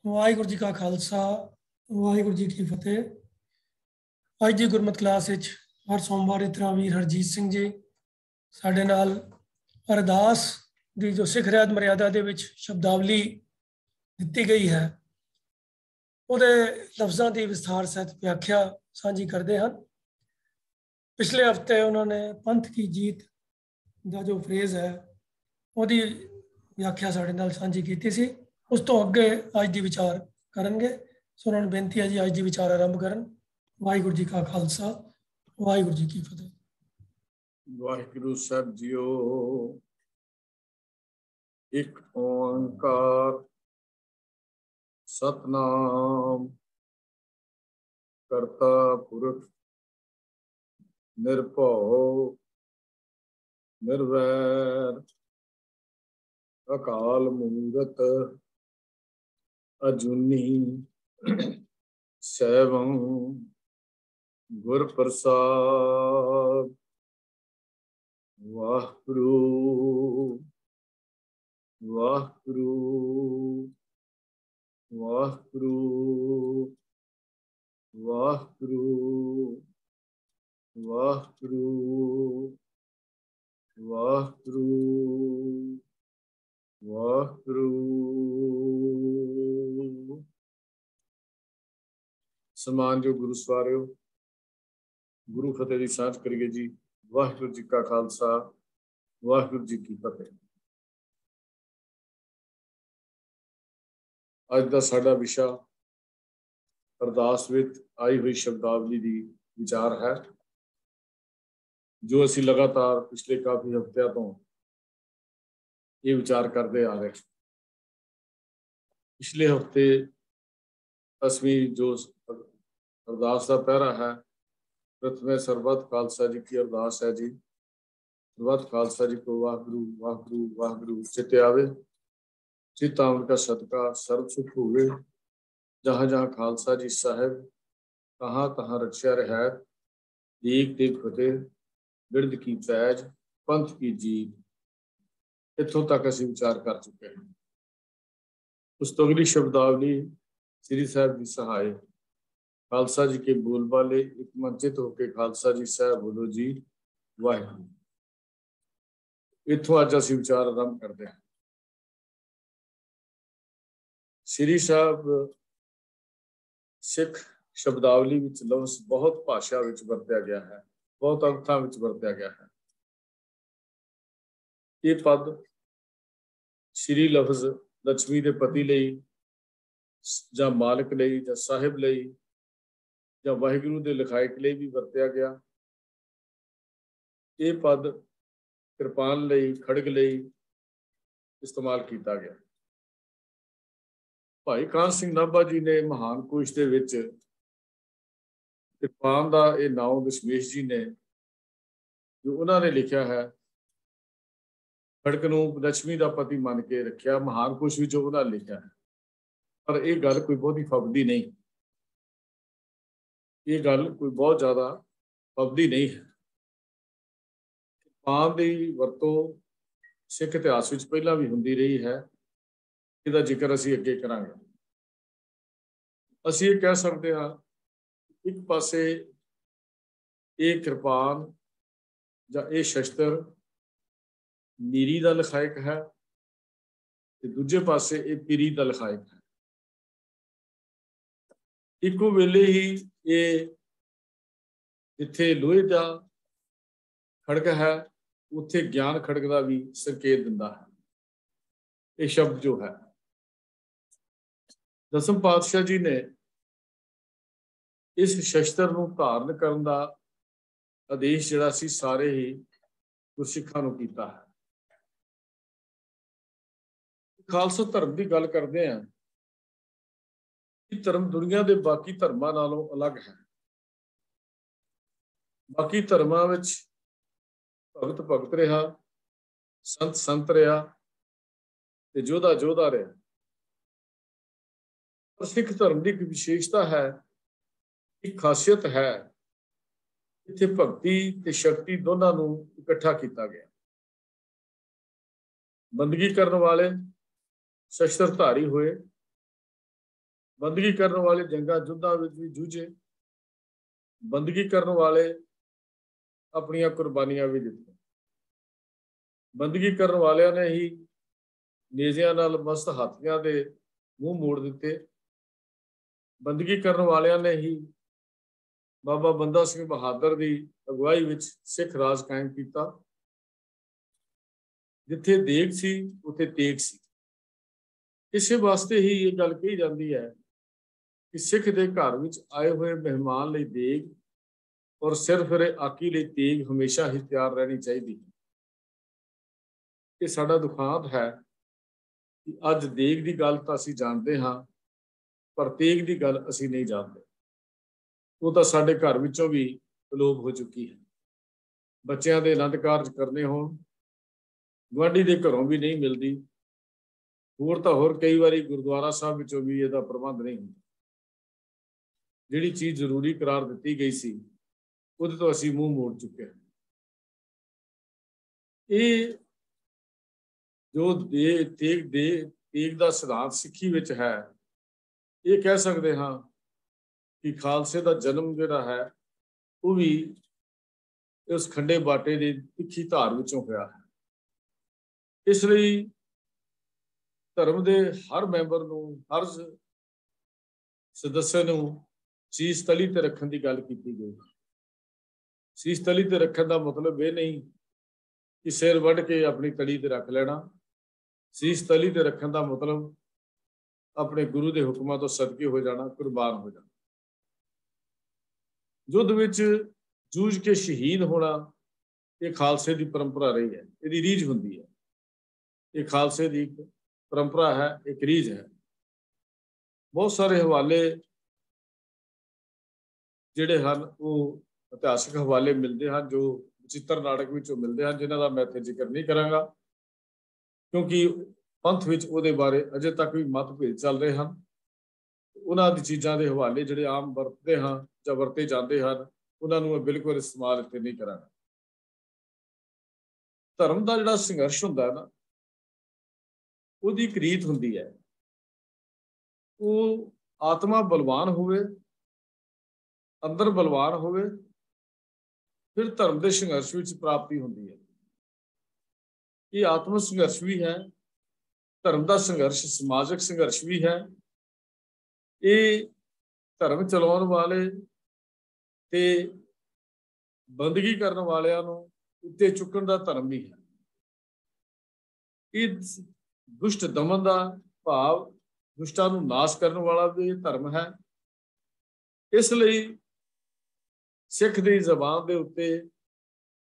वाहिगुरू जी का खालसा वाहिगुरू जी की फतेह। ਅੱਜ ਦੀ ਗੁਰਮਤਿ ਕਲਾਸ ਵਿੱਚ ਹਰ ਸੋਮਵਾਰ ਇਸ ਤਰ੍ਹਾਂ ਵੀਰ ਹਰਜੀਤ ਸਿੰਘ ਜੀ ਸਾਡੇ ਨਾਲ ਅਰਦਾਸ ਦੀ ਜੋ ਸਿੱਖ ਰਹਿਤ ਮਰਿਆਦਾ ਦੇ ਵਿੱਚ ਸ਼ਬਦਾਵਲੀ ਦਿੱਤੀ ਗਈ ਹੈ ਉਹਦੇ ਲਫ਼ਜ਼ਾਂ ਦੀ ਵਿਸਥਾਰ ਸਹਿਤ ਵਿਆਖਿਆ ਸਾਂਝੀ ਕਰਦੇ ਹਨ। ਪਿਛਲੇ ਹਫਤੇ ਉਹਨਾਂ ਨੇ ਪੰਥ ਕੀ ਜੀਤ ਦਾ ਜੋ ਫਰੇਜ਼ ਹੈ ਉਹਦੀ ਵਿਆਖਿਆ ਸਾਡੇ ਨਾਲ ਸਾਂਝੀ ਕੀਤੀ ਸੀ। ਉਸ ਤੋਂ ਅੱਗੇ ਅੱਜ ਦੀ ਵਿਚਾਰ ਕਰਨਗੇ। ਸੋ ਉਹਨਾਂ ਨੂੰ ਬੇਨਤੀ ਹੈ ਜੀ ਅੱਜ ਦੀ ਵਿਚਾਰ ਆਰੰਭ ਕਰਨ। ਵਾਹਿਗੁਰੂ ਜੀ ਕਾ ਖਾਲਸਾ ਵਾਹਿਗੁਰੂ ਜੀ ਕੀ ਫਤਿਹ। ਵਾਹਿਗੁਰੂ ਸਾਹਿਬ ਜੀਓ। ਇੱਕ ਓੰਕਾਰ ਸਤਨਾਮ ਕਰਤਾ ਪੁਰਖ ਨਿਰਭਉ ਨਿਰਵੈਰ ਅਕਾਲ ਮੂਰਤ ਅਜੂਨੀ ਸੈਭੰ ਗੁਰ ਪ੍ਰਸਾਦ। ਵਾਹਿਗੁਰੂ ਵਾਹਿਗੁਰੂ ਵਾਹਿਗੁਰੂ ਵਾਹਿਗੁਰੂ ਵਾਹਿਗੁਰੂ ਵਾਹਿਗੁਰੂ ਵਾਹਿਗੁਰੂ। ਸਨਮਾਨਯੋਗ ਗੁਰੂ ਸਵਾਰਿਓ, ਗੁਰੂ ਫਤਿਹ ਦੀ ਸਾਂਝ ਕਰੀਏ ਜੀ। ਵਾਹਿਗੁਰੂ ਜੀ ਕਾ ਖਾਲਸਾ ਵਾਹਿਗੁਰੂ ਜੀ ਕੀ ਫਤਿਹ। ਅੱਜ ਦਾ ਸਾਡਾ ਵਿਸ਼ਾ ਅਰਦਾਸ ਵਿੱਚ ਆਈ ਹੋਈ ਸ਼ਬਦਾਵਲੀ ਦੀ ਵਿਚਾਰ ਹੈ, ਜੋ ਅਸੀਂ ਲਗਾਤਾਰ ਪਿਛਲੇ ਕਾਫੀ ਹਫ਼ਤਿਆਂ ਤੋਂ ਇਹ ਵਿਚਾਰ ਕਰਦੇ ਆ ਰਹੇ। ਪਿਛਲੇ ਹਫ਼ਤੇ ਅਸੀਂ ਜੋ ਅਰਦਾਸ ਦਾ ਪਹਿਰਾ ਹੈ, ਪ੍ਰਥਮੇ ਸਰਬੱਤ ਖਾਲਸਾ ਜੀ ਕੀ ਅਰਦਾਸ ਹੈ ਜੀ। ਸਰਬੱਤ ਖਾਲਸਾ ਜੀ ਕੋ ਵਾਹਿਗੁਰੂ ਵਾਹਿਗੁਰੂ ਵਾਹਿਗੁਰੂ ਚਿੱਤੇ ਆਵੇ। चित आवन का सदका सर्व सुख हुए। जहाँ जहाँ खालसा जी साहेब तहाँ तहाँ रक्षा रहैत। देख देख फतेह बिरद की पैज पंथ की जीत। इत्थों तक असीं विचार कर चुके हैं। उस तो अगली शब्दावली श्री साहब की सहाय खालसा जी के बोल बाले एक मंचित होके खालसा जी साहब बोलो जी वाहिगुरू। इत्थों अज असीं विचार आरंभ करते हैं। श्री साहब सिख शब्दावली विच लफ्ज़ बहुत भाषा विच वरत्या गया है, बहुत अर्थां विच वरत्या गया है। ये पद श्री लफ्ज़ लक्ष्मी के पति लई जां मालिक लई जां साहिब लई जां वाहिगुरू दे लिखायक लई भी वरत्या गया। ये पद कृपान लई खड़ग लई इस्तेमाल किया गया। भाई कान सिंह नाभा जी ने महान कोश दे विच कृपान दा ये नाम दशमेश जी ने जो उन्होंने लिखा है, खड़क नूं लक्ष्मी का पति मन के रखा। महान कोश विच उन्होंने लिखा है, पर यह गल कोई बहुत ही फबदी नहीं। ये गल कोई बहुत ज़्यादा फबदी नहीं है। कृपान की वरतों सिख इतिहास विच पहला भी हुंदी रही है। इसका जिक्र असीं अगे करांगे। असीं ये कह सकते हाँ, एक पासे ये कृपान जां ये शस्त्र मीरी का लिखायक है, ते दूजे पासे ये पीरी का लिखायक है। इको वेले ही ये जिथे लोहे का खड़ग है उत्थे ज्ञान खड़ग का भी संकेत दिंदा है। ये शब्द जो है दसम पातशाह जी ने इस शस्त्र नूं धारण करन दा आदेश जिहड़ा सी सारे ही गुरसिखां नूं कीता है। खालसा धर्म की गल करते हैं कि धर्म दुनिया के बाकी धर्मां नालों अलग है। बाकी धर्मां विच भगत भगत रहा, संत संत रहा ते जोधा जोधा रहा। पर सिख धर्म की एक विशेषता है, एक खासियत है, इत्थे भगती ते शक्ति दोनों नूं इकट्ठा किया गया। बंदगी करने वाले शस्त्रधारी होए, बंदगी करने वाले जंगा युद्धां विच भी जूझे, बंदगी करने वाले अपनी कुर्बानियां भी दित्तियां। बंदगी करने वालियां ने ही नेज़ियां नाल मस्त हाथियां दे मूँह मोड़ दिते। बंदगी करने वालियां ने ही बाबा बंदा सिंह बहादुर की अगवाई विच सिख राज कायम किया। जिथे देग सी उथे तेग सी। इस वास्ते ही ये गल कही जाती है कि सिख दे घर विच आए हुए मेहमान लई देग और सिर फिरे आकी लई तेग हमेशा ही तैयार रहनी चाहिए। ये साडा दुखांत है कि अज देग की गल तो असीं जानते हाँ, पर तेग की गल असीं नहीं जानते। वो तो साडे घर विचों भी अलोप हो चुकी है। बच्चों के आनंद कारज करने होण, गुआढ़ी के घरों भी नहीं मिलती। होर तो होर कई बारी गुरुद्वारा साहब विचों भी इसका प्रबंध नहीं होता। जिहड़ी चीज़ जरूरी करार दी गई सी उहदे तो असीं मूँह मोड़ चुके हैं। ये जो तेग का सिद्धांत सिੱਖੀ विच है, ये कह सकते हाँ कि खालसे का जन्म जिहड़ा है वो भी उस खंडे बाटे की तिखी धार विचों होया है। इसलिए धर्म के हर मैंबर नूं, हर सदस्य नूं शीश तली ते रखने की गल की गई। शीश तली ते रखने का मतलब ये नहीं कि सिर वढ़ के अपनी तली ते रख लेना। शीश तली ते रखने का मतलब अपने गुरु के हुक्मां तो सदके हो जाना, कुर्बान हो जाना। युद्ध विच जूझ के शहीद होना ये खालसे की परंपरा रही है, ये रीझ होंदी है। ये खालसे की परंपरा है, एक रीझ है। बहुत सारे हवाले जिहड़े हन वो इतिहासिक हवाले मिलते हैं जो चित्र नाटक विचों मिलते हैं, जिन्हां दा मैं इत्थे जिक्र नहीं करांगा क्योंकि पंथ विच उहदे बारे अजे तक भी मतभेद चल रहे हैं। उन्हां दी चीज़ां दे हवाले जिहड़े आम वरतदे हां जां वरते जांदे हन, उन्हां नूं मैं बिल्कुल इस्तेमाल इत्थे नहीं करांगा। धर्म का जिहड़ा संघर्ष हुंदा है ना, उहदी एक रीत हुंदी है। वो आत्मा बलवान होवे, अंदर बलवान होवे, फिर धर्म के संघर्ष विच प्राप्ति होंदी है। ये आत्म संघर्ष भी है, धर्म का संघर्ष समाजिक संघर्ष भी है। ये धर्म चलाउण वाले ते बंदगी करने वालियां नूं उत्ते चुकण दा धर्म भी है। ये दुष्ट दमन का भाव दुष्टां नूं नाश करने वाला भी धर्म है। इसलिए सिख दी ज़बान दे उत्ते,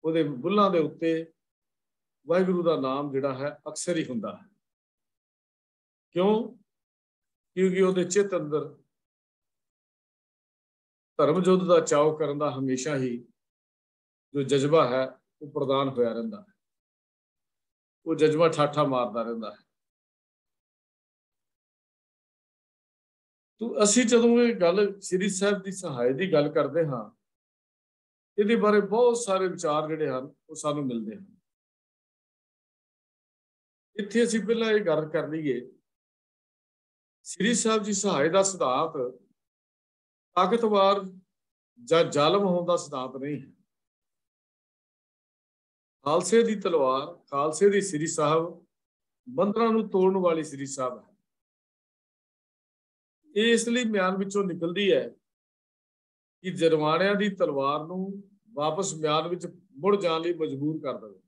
उहदे बुल्लां दे उत्ते वाहिगुरू का नाम जिहड़ा है अक्सर ही हुंदा है। क्यों? क्योंकि उहदे चित्त अंदर धर्म युद्ध का चाव करने का हमेशा ही जो जज्बा है वो प्रदान होया रहिंदा है। वो जज्बा ठाठा मारदा रहिंदा है। तो असीं जदों ये गल श्री साहिब की सहाय की गल करते हाँ, ये बारे बहुत सारे विचार जिहड़े हन वो सानूं मिलते हैं। इत्थे असीं पहलां ये गल कर लईए, श्री साहिब जी सहाय का सिद्धांत ताकतवर जां जालम होने का सिद्धांत नहीं है। खालसे की तलवार, खालसे की श्री साहब बंधनां नूं तोड़न वाली श्री साहब है। ये इसलिए म्यान विचों निकलती है कि जरवाणियां की तलवार नूं वापस म्यान विच मुड़ जाण लई मजबूर कर देवे।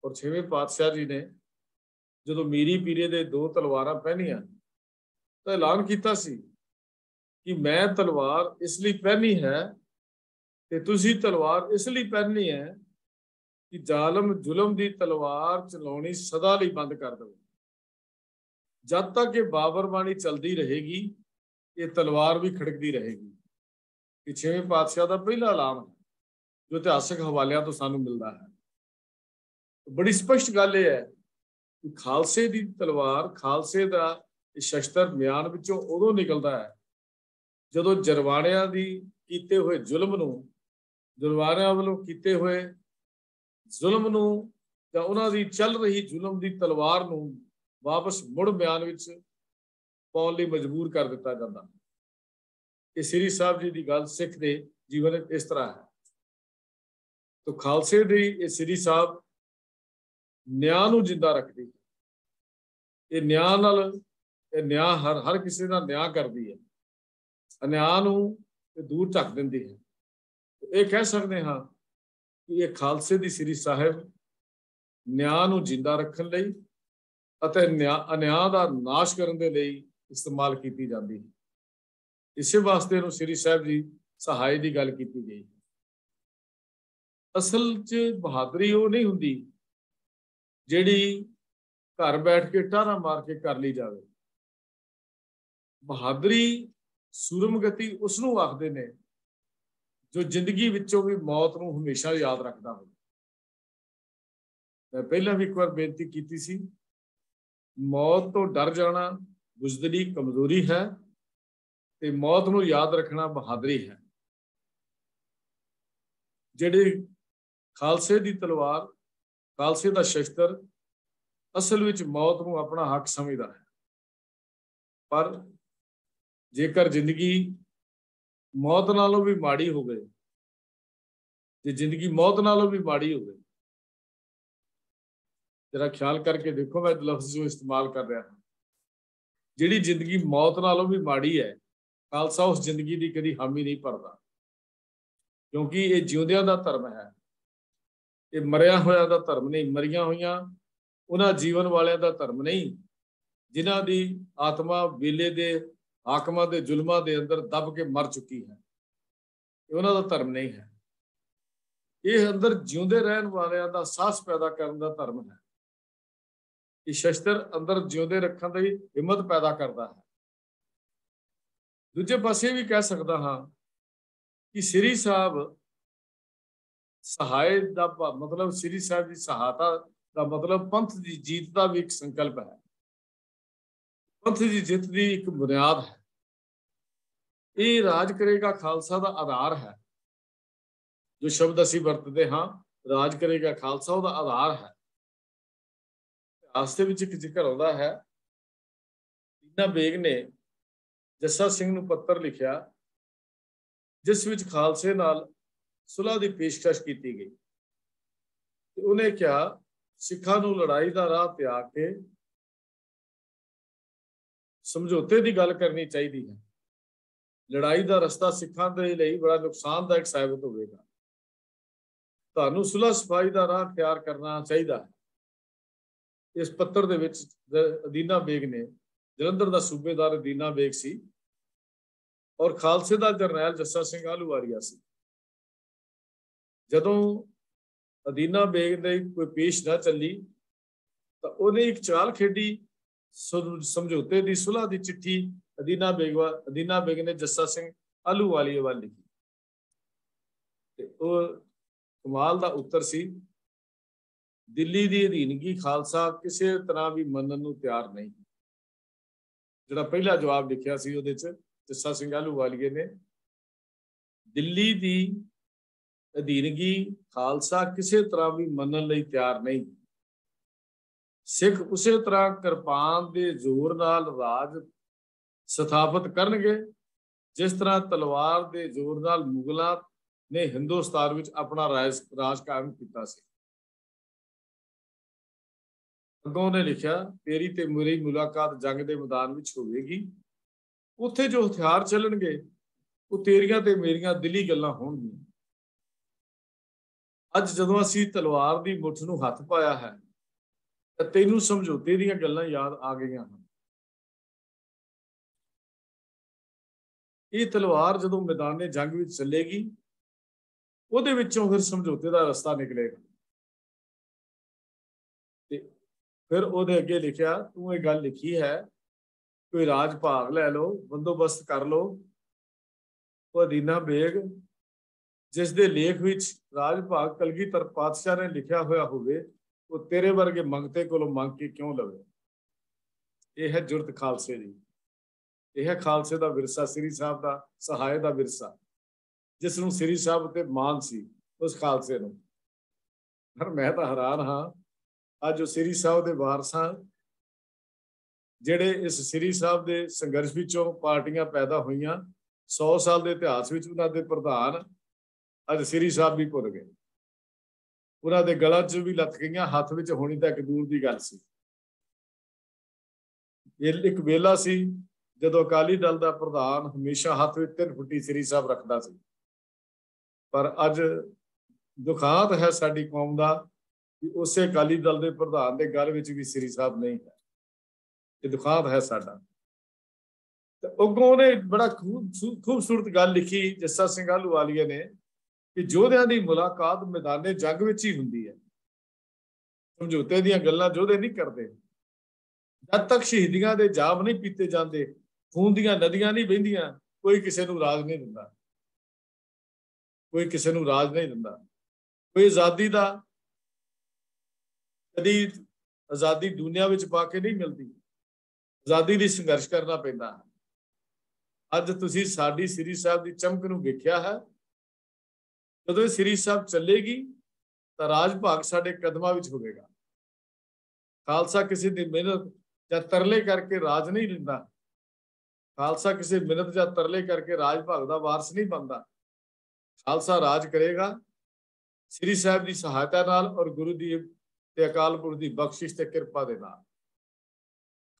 और 6वें पातशाह जी ने जदों मीरी पीरे दे 2 तलवारां पहनियां तो ऐलान किया सी कि मैं तलवार इसलिए पहनी है ते तुसीं तलवार इसलिए पहननी है कि जालम जुलम की तलवार चलाउणी सदा लई बंद कर दो। जब तक ये बाबर बाणी चलती रहेगी ये तलवार भी खड़कती रहेगी। ये 6वें पातशाह का पहला ऐलान है जो इतिहासिक हवालियां तो सानू मिलता है। तो बड़ी स्पष्ट गल यह है कि खालसे की तलवार, खालसे का शस्त्र म्यान विचों उदों निकलता है जदों जरवाणियां दी कीते हुए जुल्म नूं, जरवाणियां वालों कीते हुए जुल्म नूं जां उन्हां दी चल रही जुल्म की तलवार नूं वापस मुड़ बयान विच पाउण लई मजबूर कर दिता जाता। कि श्री साहब जी की गल सिख दे जीवन इस तरह है। तो खालसे दी श्री साहब न्याय नूं जिंदा रखती है। ये न्याय नाल न्याय हर किसी का न्याय करती है, अन्याय नूं दूर ढक दिंदी है। तो ये कह सकते हाँ कि ये खालसे दी श्री साहब न्याय नूं जिंदा रखण लई अते अन्याय दा नाश करन दे लई इस्तेमाल की जाती है। इसे वास्ते नूं श्री साहब जी सहाय की गल की गई। असल च बहादुरी वो नहीं हुंदी जिहड़ी घर बैठ के टारा मार के कर ली जाए। बहादुरी सूरमगति उसनूं आखदे ने जो जिंदगी विचों भी मौत नूं हमेशा याद रखता हो। मैं पहला भी एक बार बेनती की सी, मौत तो डर जाना बुज़दिली कमजोरी है ते मौत नूं याद रखना बहादुरी है। जिहड़े खालसे दी तलवार, खालसे दा शस्त्र असल विच मौत नूं अपना हक समझदा है। पर जेकर जिंदगी मौत नालों भी माड़ी हो गई, जे जिंदगी मौत नालों भी माड़ी हो गई, जरा ख्याल करके देखो मैं लफ्ज जो इस्तेमाल कर रहा हूं, जिहड़ी जिंदगी मौत नालों भी माड़ी है, खालसा उस जिंदगी की कभी हामी नहीं भरता, क्योंकि ये जिउंदियां दा धर्म है। ये मरिया होया दा धर्म नहीं, मरिया होइयां उन्हां जीवन वालियां दा धर्म नहीं जिन्हां दी आत्मा वेले दे हाकमां दे जुल्मां दे अंदर दब के मर चुकी है। उन्हां दा धर्म नहीं है। ये अंदर जिउंदे रहन वालियां दा साहस पैदा करन दा धर्म है। ये शस्त्र अंदर जिउंदे रखण दी हिम्मत पैदा करता है। दूजे पासे भी कह सकता हाँ कि श्री साहब सहाय दा मतलब श्री साहब की सहायता का मतलब पंथ की जीत का भी एक संकल्प है। पंथ की जित की एक बुनियाद है। ये राज करेगा खालसा का आधार है। जो शब्द असी वरतते हाँ, राज करेगा खालसा उसका आधार है। इतिहास के एक जिक्र आता है, दीना बेग ने जस्सा सिंह नूं पत्र लिखिया जिस विच खालसे नाल सुलह की पेशकश की गई। उन्हें क्या सिखा नूं लड़ाई का राह त्याग के समझौते की गल करनी चाहिए है। लड़ाई का रस्ता सिखां दे लई बड़ा नुकसानदायक साबित होगा। तुहानूं सुलह सफाई का राह अख्तियार करना चाहिए है। इस पत्र दे विच अदीना बेग ने, जलंधर का सूबेदार अदीना बेग सी और खालसे का जरनैल जस्सा सिंह आहलूवालिया सी। जदों अदीना बेग ने कोई पेश ना चली तो उन्हें एक चाल खेडी, समझौते की सुलह की चिट्ठी अदीना बेग ने जस्सा सिंह आहलूवालिया वाल लिखी। कमाल का उत्तर सी, दिल्ली की अधीनगी खालसा किसी तरह भी मनन नूं तैयार नहीं। जिहड़ा पहला जवाब लिखिया सी उहदे च जस्सा सिंह आहलूवालिया ने, दिल्ली की अधीनगी खालसा किसी तरह भी मनन लई तैयार नहीं। सिख उस तरह किरपान के जोर नाल राज स्थापित करनगे जिस तरह तलवार के जोर नाल मुगलों ने हिंदुस्तान विच अपना राज कायम किया सी। अगों ने लिखा, तेरी ते मेरी मुलाकात जंग के मैदान विच होवेगी। उत्थे जो हथियार चलणगे वो तेरियां ते मेरियां दिली गल्लां होणगियां। अज जदों असीं तलवार की मुठ नूं हथ पाया है तो तैनूं समझौते दीयां गल्लां याद आ गईयां हैं। ये तलवार जदों मैदान जंग में चलेगी उहदे विचों फिर समझौते का रस्ता निकलेगा। फिर उहदे अगे लिखिया, तू ये गल लिखी है कोई राज भाग लै लो, बंदोबस्त कर लो। अदीना बेग जिस दे लेख विच राज भाग कलगीधर पातशाह ने लिखिया होया होवे वो तेरे वर्गे मंगते कोलों मंग के क्यों लवे। यह है जुरत खालसे दी। यह है खालसे का विरसा, श्री साहब का सहाय का विरसा जिसनूं श्री साहब ते मान सी उस खालसे नूं। पर मैं तो हैरान हाँ, अज श्री साहब के वारसां ਜਿਹੜੇ ਇਸ ਸ੍ਰੀ ਸਾਹਿਬ ਦੇ ਸੰਘਰਸ਼ ਵਿੱਚੋਂ ਪਾਰਟੀਆਂ ਪੈਦਾ ਹੋਈਆਂ 100 ਸਾਲ ਦੇ ਇਤਿਹਾਸ ਵਿੱਚ ਉਹਨਾਂ ਦੇ ਪ੍ਰਧਾਨ ਅੱਜ ਸ੍ਰੀ ਸਾਹਿਬ ਵੀ ਭੁੱਲ ਗਏ। ਉਹਨਾਂ ਦੇ ਗਲਾਂ 'ਚ ਵੀ ਲੱਥ ਗਈਆਂ, ਹੱਥ ਵਿੱਚ ਹੋਣੀ ਤਾਂ ਇੱਕ ਦੂਰ ਦੀ ਗੱਲ ਸੀ। ਇਹ ਇੱਕ ਵੇਲਾ ਸੀ ਜਦੋਂ ਅਕਾਲੀ ਦਲ ਦਾ ਪ੍ਰਧਾਨ ਹਮੇਸ਼ਾ ਹੱਥ ਵਿੱਚ 3 ਫੁੱਟੀ ਸ੍ਰੀ ਸਾਹਿਬ ਰੱਖਦਾ ਸੀ। ਪਰ ਅੱਜ ਦੁਖਾਂਤ ਹੈ ਸਾਡੀ ਕੌਮ ਦਾ ਕਿ ਉਸੇ ਅਕਾਲੀ ਦਲ ਦੇ ਪ੍ਰਧਾਨ ਦੇ ਗਲ ਵਿੱਚ ਵੀ ਸ੍ਰੀ ਸਾਹਿਬ ਨਹੀਂ ਹੈ। ਇਹ ਦੁਖਾਂਤ ਹੈ ਸਾਡਾ। ਤੇ ਅੱਗੋਂ ਨੇ ਬੜਾ ਖੂਬਸੂਰਤ ਗੱਲ ਲਿਖੀ ਜੱਸਾ ਸਿੰਘ ਆਹਲੂਵਾਲੀਆ ਨੇ ਕਿ ਯੋਧਿਆਂ ਦੀ ਮੁਲਾਕਾਤ ਮੈਦਾਨੇ ਜੰਗ ਵਿੱਚ ਹੀ ਹੁੰਦੀ ਹੈ। ਸਮਝੌਤੇ ਦੀਆਂ ਗੱਲਾਂ ਯੋਧੇ ਨਹੀਂ ਕਰਦੇ। ਜਦ ਤੱਕ ਸ਼ਹੀਦੀਆਂ ਦੇ ਜਾਮ ਨਹੀਂ ਪੀਤੇ ਜਾਂਦੇ, ਖੂਨ ਦੀਆਂ ਨਦੀਆਂ ਨਹੀਂ ਵਹਿੰਦੀਆਂ, ਕੋਈ ਕਿਸੇ ਨੂੰ ਰਾਜ ਨਹੀਂ ਦਿੰਦਾ। ਕੋਈ ਕਿਸੇ ਨੂੰ ਰਾਜ ਨਹੀਂ ਦਿੰਦਾ। ਕੋਈ ਆਜ਼ਾਦੀ ਦਾ ਕਦੀ ਆਜ਼ਾਦੀ ਦੁਨੀਆ ਵਿੱਚ ਪਾ ਕੇ ਨਹੀਂ ਮਿਲਦੀ। ਆਜ਼ਾਦੀ ਲਈ ਸੰਘਰਸ਼ ਕਰਨਾ ਪੈਂਦਾ। ਅੱਜ ਤੁਸੀਂ ਸਾਡੀ ਸ੍ਰੀ ਸਾਹਿਬ ਦੀ ਚਮਕ ਨੂੰ ਵੇਖਿਆ ਹੈ। ਜਦੋਂ ਸ੍ਰੀ ਸਾਹਿਬ ਚੱਲੇਗੀ ਤਾਂ ਰਾਜ ਭਾਗ ਸਾਡੇ ਕਦਮਾਂ ਵਿੱਚ ਹੋਵੇਗਾ। ਖਾਲਸਾ ਕਿਸੇ ਦੀ ਮਿਹਨਤ ਜਾਂ ਤਰਲੇ ਕਰਕੇ ਰਾਜ ਨਹੀਂ ਲੈਂਦਾ। ਖਾਲਸਾ ਕਿਸੇ ਮਿਹਨਤ ਜਾਂ ਤਰਲੇ ਕਰਕੇ ਰਾਜ ਭਾਗ ਦਾ ਵਾਰਸ ਨਹੀਂ ਬਣਦਾ। ਖਾਲਸਾ ਰਾਜ ਕਰੇਗਾ ਸ੍ਰੀ ਸਾਹਿਬ ਦੀ ਸਹਾਇਤਾ ਨਾਲ ਔਰ ਗੁਰੂ ਦੀ ਤੇ ਅਕਾਲ ਪੁਰਖ ਦੀ ਬਖਸ਼ਿਸ਼ ਤੇ ਕਿਰਪਾ ਦੇ ਨਾਲ।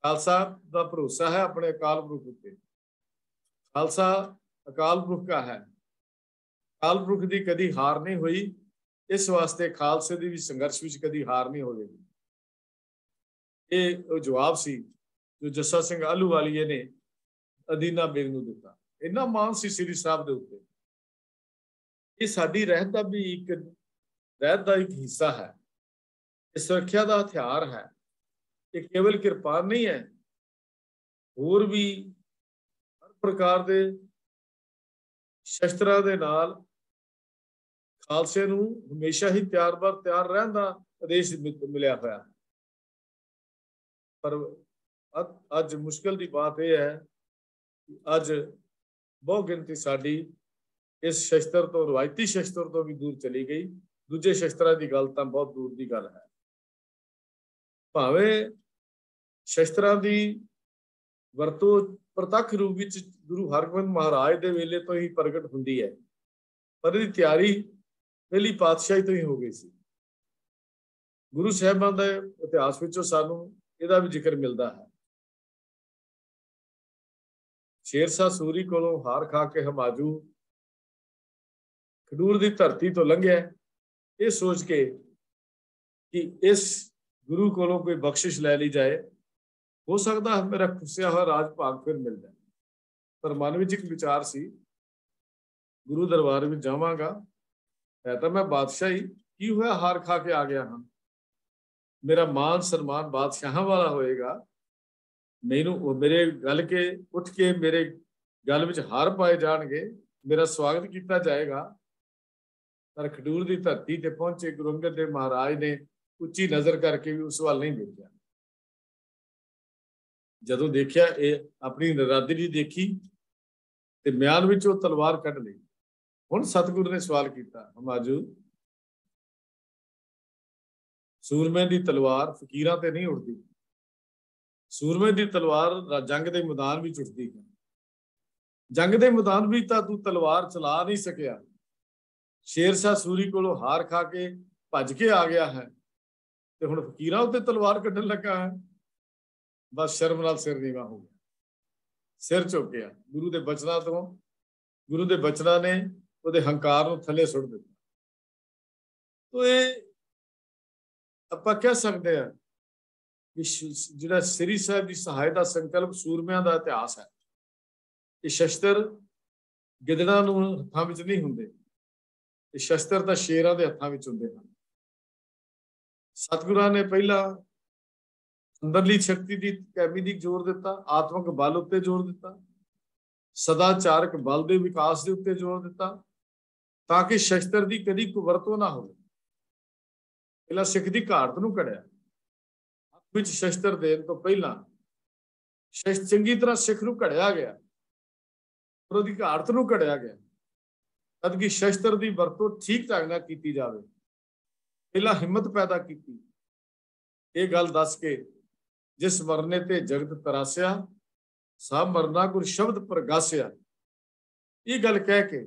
ਖਾਲਸਾ ਦਾ ਭਰੋਸਾ ਹੈ ਆਪਣੇ ਅਕਾਲ ਪੁਰਖ ਉੱਤੇ। ਖਾਲਸਾ ਅਕਾਲ ਪੁਰਖ ਦਾ ਹੈ। ਅਕਾਲ ਪੁਰਖ ਦੀ ਕਦੀ ਹਾਰ ਨਹੀਂ ਹੋਈ। ਇਸ ਵਾਸਤੇ ਖਾਲਸੇ ਦੀ ਵੀ ਸੰਘਰਸ਼ ਵਿੱਚ ਕਦੀ ਹਾਰ ਨਹੀਂ ਹੋਵੇਗੀ। ਇਹ ਉਹ ਜਵਾਬ ਸੀ ਜੋ ਜੱਸਾ ਸਿੰਘ ਆਹਲੂਵਾਲੀਆ ਨੇ ਅਦੀਨਾ ਬੇਗ ਨੂੰ ਦਿੱਤਾ। ਇੰਨਾ ਮਾਣ ਸੀ ਸ੍ਰੀ ਸਾਹਿਬ ਦੇ ਉੱਤੇ। ਇਹ ਸਾਡੀ ਰਹਿਤ ਦਾ ਵੀ ਇੱਕ ਹਿੱਸਾ ਹੈ। ਇਹ ਸੁਰੱਖਿਆ ਦਾ ਹਥਿਆਰ ਹੈ। ਇਹ ਕੇਵਲ ਕਿਰਪਾਨ ਨਹੀਂ ਹੈ, ਹੋਰ ਵੀ ਹਰ ਪ੍ਰਕਾਰ ਦੇ ਸ਼ਸਤਰਾਂ ਦੇ ਨਾਲ ਖਾਲਸੇ ਨੂੰ ਹਮੇਸ਼ਾ ਹੀ ਤਿਆਰ ਰਹਿਣ ਦਾ ਆਦੇਸ਼ ਮਿਲਿਆ ਹੋਇਆ। ਪਰ ਅੱਜ ਮੁਸ਼ਕਲ ਦੀ ਬਾਤ ਇਹ ਹੈ ਕਿ ਅੱਜ ਬਹੁ ਗਿਣਤੀ ਸਾਡੀ ਇਸ ਸ਼ਸਤਰ ਤੋਂ, ਰਵਾਇਤੀ ਸ਼ਸਤਰ ਤੋਂ ਵੀ ਦੂਰ ਚਲੀ ਗਈ। ਦੂਜੇ ਸ਼ਸਤਰਾਂ ਦੀ ਗੱਲ ਤਾਂ ਬਹੁਤ ਦੂਰ ਦੀ ਗੱਲ ਹੈ। ਭਾਵੇਂ ਸ਼ਸਤਰਾਂ ਦੀ ਵਰਤੋਂ ਪ੍ਰਤੱਖ ਰੂਪ ਵਿੱਚ ਗੁਰੂ ਹਰਗੋਬਿੰਦ ਮਹਾਰਾਜ ਦੇ ਵੇਲੇ ਤੋਂ ਹੀ ਪ੍ਰਗਟ ਹੁੰਦੀ ਹੈ, ਪਰ ਇਹਦੀ ਤਿਆਰੀ ਪਹਿਲੀ ਪਾਤਸ਼ਾਹੀ ਤੋਂ ਹੀ ਹੋ ਗਈ ਸੀ। ਗੁਰੂ ਸਾਹਿਬਾਨ ਦੇ ਇਤਿਹਾਸ ਵਿੱਚੋਂ ਸਾਨੂੰ ਇਹਦਾ ਵੀ ਜ਼ਿਕਰ ਮਿਲਦਾ ਹੈ। ਸ਼ੇਰਸ਼ਾਹ ਸੂਰੀ ਕੋਲੋਂ ਹਾਰ ਖਾ ਕੇ ਹਮਾਜੂ ਖਡੂਰ ਦੀ ਧਰਤੀ ਤੋਂ ਲੰਘਿਆ, ਇਹ ਸੋਚ ਕੇ ਕਿ ਇਸ ਗੁਰੂ ਕੋਲੋਂ ਕੋਈ ਬਖਸ਼ਿਸ਼ ਲੈ ਲਈ ਜਾਏ, ਹੋ ਸਕਦਾ ਮੇਰਾ ਖੁੱਸਿਆ ਹੋਇਆ ਰਾਜ ਭਾਗ ਫਿਰ ਮਿਲ ਜਾਏ। ਪਰ ਮਨ ਵਿੱਚ ਇੱਕ ਵਿਚਾਰ ਸੀ, ਗੁਰੂ ਦਰਬਾਰ ਵਿੱਚ ਜਾਵਾਂਗਾ, ਹੈ ਤਾਂ ਮੈਂ ਬਾਦਸ਼ਾਹੀ, ਕੀ ਹੋਇਆ ਹਾਰ ਖਾ ਕੇ ਆ ਗਿਆ ਹਾਂ। ਮੇਰਾ ਮਾਨ ਸਨਮਾਨ ਬਾਦਸ਼ਾਹਾਂ ਵਾਲਾ ਹੋਏਗਾ। ਮੈਨੂੰ ਮੇਰੇ ਗਲ ਕੇ ਉੱਠ ਕੇ ਮੇਰੇ ਗਲ ਵਿੱਚ ਹਾਰ ਪਾਏ ਜਾਣਗੇ, ਮੇਰਾ ਸਵਾਗਤ ਕੀਤਾ ਜਾਏਗਾ। ਪਰ ਖਡੂਰ ਦੀ ਧਰਤੀ ਤੇ ਪਹੁੰਚੇ ਗੁਰੂ ਅੰਗਦ ਦੇਵ ਮਹਾਰਾਜ ਨੇ ਉੱਚੀ ਨਜ਼ਰ ਕਰਕੇ ਵੀ ਉਸ ਵੱਲ ਨਹੀਂ ਦੇਖਿਆ। ਜਦੋਂ ਦੇਖਿਆ, ਇਹ ਆਪਣੀ ਨਰਾਦਰੀ ਦੇਖੀ ਤੇ ਮਿਆਨ ਵਿੱਚ ਉਹ ਤਲਵਾਰ ਕੱਢ ਲਈ। ਹੁਣ ਸਤਿਗੁਰੂ ਨੇ ਸਵਾਲ ਕੀਤਾ, ਹਮਾਜੂ, ਸੂਰਮੇ ਦੀ ਤਲਵਾਰ ਫਕੀਰਾਂ ਤੇ ਨਹੀਂ ਉੱਠਦੀ। ਸੂਰਮੇ ਦੀ ਤਲਵਾਰ ਜੰਗ ਦੇ ਮੈਦਾਨ ਵਿੱਚ ਉੱਠਦੀ ਹੈ। ਜੰਗ ਦੇ ਮੈਦਾਨ ਵਿੱਚ ਤਾਂ ਤੂੰ ਤਲਵਾਰ ਚਲਾ ਨਹੀਂ ਸਕਿਆ। ਸ਼ੇਰਸ਼ਾਹ ਸੂਰੀ ਕੋਲੋਂ ਹਾਰ ਖਾ ਕੇ ਭੱਜ ਕੇ ਆ ਗਿਆ ਹੈ ਤੇ ਹੁਣ ਫਕੀਰਾਂ ਉੱਤੇ ਤਲਵਾਰ ਕੱਢਣ ਲੱਗਾ ਹੈ। ਬਸ ਸ਼ਰਮ ਨਾਲ ਸਿਰ ਨੀਵਾਂ ਹੋ ਗਿਆ, ਸਿਰ ਝੁਕਿਆ ਗੁਰੂ ਦੇ ਬਚਨਾਂ ਤੋਂ। ਗੁਰੂ ਦੇ ਬਚਨਾਂ ਨੇ ਉਹਦੇ ਹੰਕਾਰ ਨੂੰ ਥੱਲੇ ਸੁੱਟ ਦਿੱਤਾ। ਤੋ ਇਹ ਆਪਾਂ ਕਹਿ ਸਕਦੇ ਹਾਂ ਕਿ ਜਿਹੜਾ ਸ੍ਰੀ ਸਾਹਿਬ ਦੀ ਸਹਾਇਤਾ ਸੰਕਲਪ ਸੂਰਮਿਆਂ ਦਾ ਇਤਿਹਾਸ ਹੈ। ਇਹ ਸ਼ਸਤਰ ਗਿੱਦੜਾਂ ਨੂੰ ਹੱਥਾਂ ਵਿੱਚ ਨਹੀਂ ਹੁੰਦੇ, ਇਹ ਸ਼ਸਤਰ ਤਾਂ ਸ਼ੇਰਾਂ ਦੇ ਹੱਥਾਂ ਵਿੱਚ ਹੁੰਦੇ ਹਨ। ਸਤਿਗੁਰਾਂ ਨੇ ਪਹਿਲਾਂ ਅੰਦਰਲੀ ਸ਼ਕਤੀ ਦੀ ਕੈਮੀ ਦੀ ਜ਼ੋਰ ਦਿੱਤਾ, ਆਤਮਿਕ ਬਲ ਉੱਤੇ ਜ਼ੋਰ ਦਿੱਤਾ, ਸਦਾਚਾਰਕ ਬਲ ਦੇ ਵਿਕਾਸ ਦੇ ਉੱਤੇ ਜ਼ੋਰ ਦਿੱਤਾ, ਤਾਂ ਕਿ ਸ਼ਸਤਰ ਦੀ ਕਦੀ ਕੁਵਰਤੋਂ ਨਾ ਹੋਵੇ। ਪਹਿਲਾਂ ਸਿੱਖ ਦੀ ਘਾਟ ਨੂੰ ਕੜਿਆ, ਹੱਥ ਵਿੱਚ ਸ਼ਸਤਰ ਦੇਣ ਤੋਂ ਪਹਿਲਾਂ ਚੰਗੀ ਤਰ੍ਹਾਂ ਸਿੱਖ ਨੂੰ ਘੜਿਆ ਗਿਆ, ਪਰ ਉਹਦੀ ਘਾਟ ਨੂੰ ਘੜਿਆ ਗਿਆ। ਤਦ ਕਿ ਸ਼ਸਤਰ ਦੀ ਵਰਤੋਂ ਠੀਕ ਢੰਗ ਨਾਲ ਕੀਤੀ ਜਾਵੇ। ਪਹਿਲਾਂ ਹਿੰਮਤ ਪੈਦਾ ਕੀਤੀ, ਇਹ ਗੱਲ ਦੱਸ ਕੇ जिस मरने ते जगत तरासिया, सब मरना गुर शब्द प्रगासिया। ये गल कह के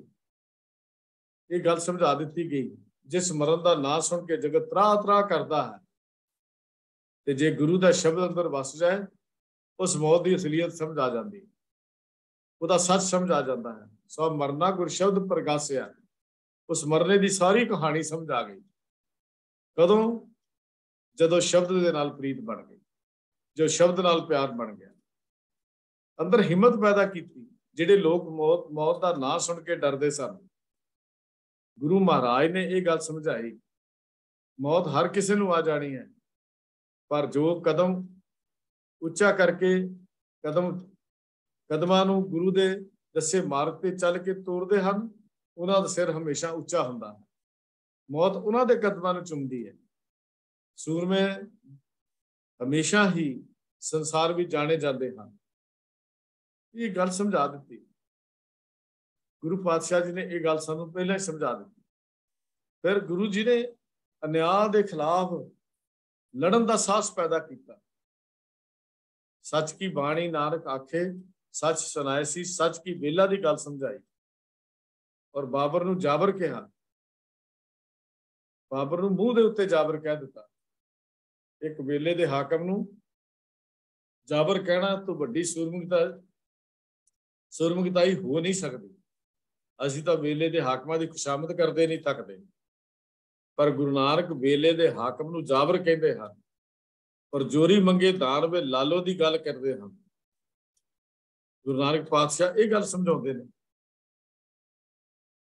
ये गल समझा दी गई, जिस मरण का ना सुन के जगत त्राह त्राह करता है, ते जे गुरु का शब्द अंदर वस जाए, उस मौत की असलीयत समझ आ जाती, उसका सच समझ आ जाता है। सब मरना गुर शब्द प्रगासिया, उस मरने की सारी कहानी समझ आ गई। कदों? जदों शब्द के नाल प्रीत बन गई, जो शब्द नाल प्यार बन गया, अंदर हिम्मत पैदा की। जिहड़े लोग मौत का ना सुन के डरते सन, गुरु महाराज ने यह गल समझाई, मौत हर किसी नूं आ जानी है, पर जो कदम उच्चा करके कदमां नूं गुरु दे दसे मार्ग ते चल के तोड़ते हैं, उन्हां दा सिर हमेशा उच्चा हुंदा है। मौत उन्हां दे कदमां नूं चुमदी है। सूरमे हमेशा ही संसार भी जाने जाते हैं। ये गल समझा दी गुरु पातशाह जी ने, यह गल सानू पहले ही समझा दी। फिर गुरु जी ने अन्याय के खिलाफ लड़न का साहस पैदा किया। सच की बाणी नानक आखे, सच सुनाए सी, सच की बेला की गल समझाई। और बाबर नूं जाबर कहा, बाबर नूं मूँह दे उत्ते जाबर कह दिता। एक वेले दे हाकम नूं जाबर कहना तो वड्डी सुरमुखताई हो नहीं सकती। असीं तां वेले दे हाकमां दी खुशामद करदे नहीं थकदे, पर गुरु नानक वेले दे हाकम नूं जाबर कहंदे हन, पर जोरी मंगे दान वे लालो दी गल करदे हन। गुरु नानक पातशाह ये गल समझाउंदे ने,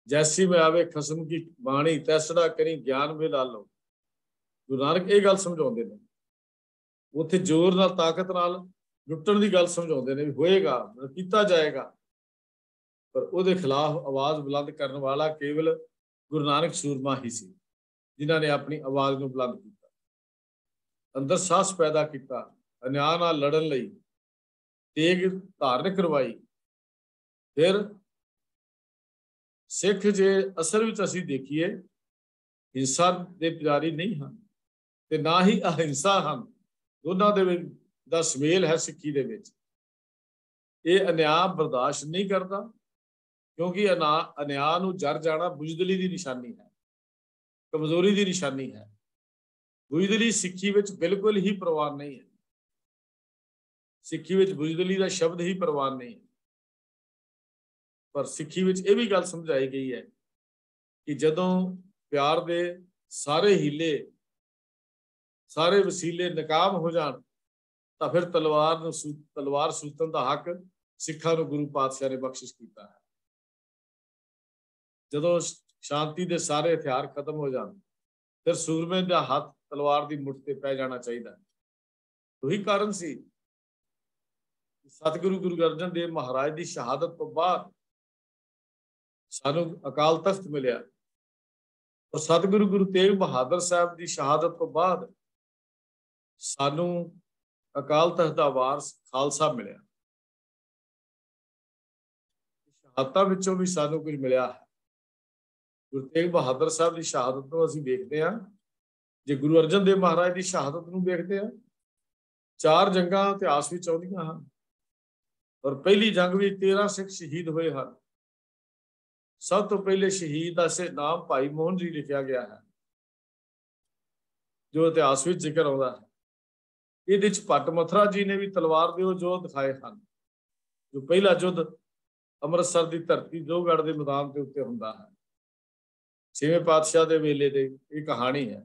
जैसी में आवे खसम की बाणी, तैसड़ा करी ज्ञान वे लालो। गुरु नानक ये गल समझाउंदे ने। उत्थे जोर नाल ताकत नाल लुट्टण दी गल समझाउंदे ने, होएगा कीता जाएगा, पर उहदे खिलाफ आवाज बुलंद करने वाला केवल गुरु नानक सूरमा ही सी, जिन्हां ने अपनी आवाज नूं बुलंद किया, अंदर साहस पैदा किया, अन्याय नाल लड़न लई तेग धारण करवाई। फिर सिख जे असल विच असीं देखीए, हिंसा दे पुजारी नहीं हन ते ना ही अहिंसा हन, दोनों दा सुमेल है सिक्खी दे विच। ये अन्याय बर्दाश्त नहीं करता, क्योंकि अन्याय नूं जर जाना बुजदली की निशानी है, कमजोरी की निशानी है। बुजदली सिक्खी विच बिल्कुल ही प्रवान नहीं है। सिक्खी विच बुजदली का शब्द ही प्रवान नहीं है। पर सिक्खी विच यह भी गल समझाई गई है कि जदों प्यार दे सारे हीले, सारे वसीले नाकाम हो जान, तो फिर तलवार सूतन का हक सिखा नूं गुरु पातशाह ने बख्शिश किया है। जदों शांति के सारे हथियार खत्म हो जान, फिर सूरमे का हाथ तलवार की मुठ ते पै जाना चाहिए। वही कारण सी सतगुरु गुरु अर्जन देव महाराज की शहादत तो बाद सानू अकाल तख्त मिलिया, और सतगुरु गुरु तेग बहादुर साहब की शहादत तो बाद सानू अकाल तख्त का वारस खालसा मिलिया। शहादतां विचों भी सानू कुछ मिलिया है। गुरु तेग बहादुर साहब की शहादत को असीं देखते हैं, जे गुरु अर्जन देव महाराज की शहादत नूं देखते हैं, 4 जंगां इतिहास विच आउंदियां हन, और पहली जंग भी 13 सिख शहीद हुए हैं। सब तो पहले शहीद का नाम भाई मोहन जी लिखा गया है, जो इतिहास में जिक्र आता है। ये भट्ट मथुरा जी ने भी तलवार के जोध दिखाए हैं, जो पहला युद्ध अमृतसर की धरती लोहगढ़ के मैदान के उत्ते हुंदा है। 6वें पातशाह के वेले की ये कहानी है।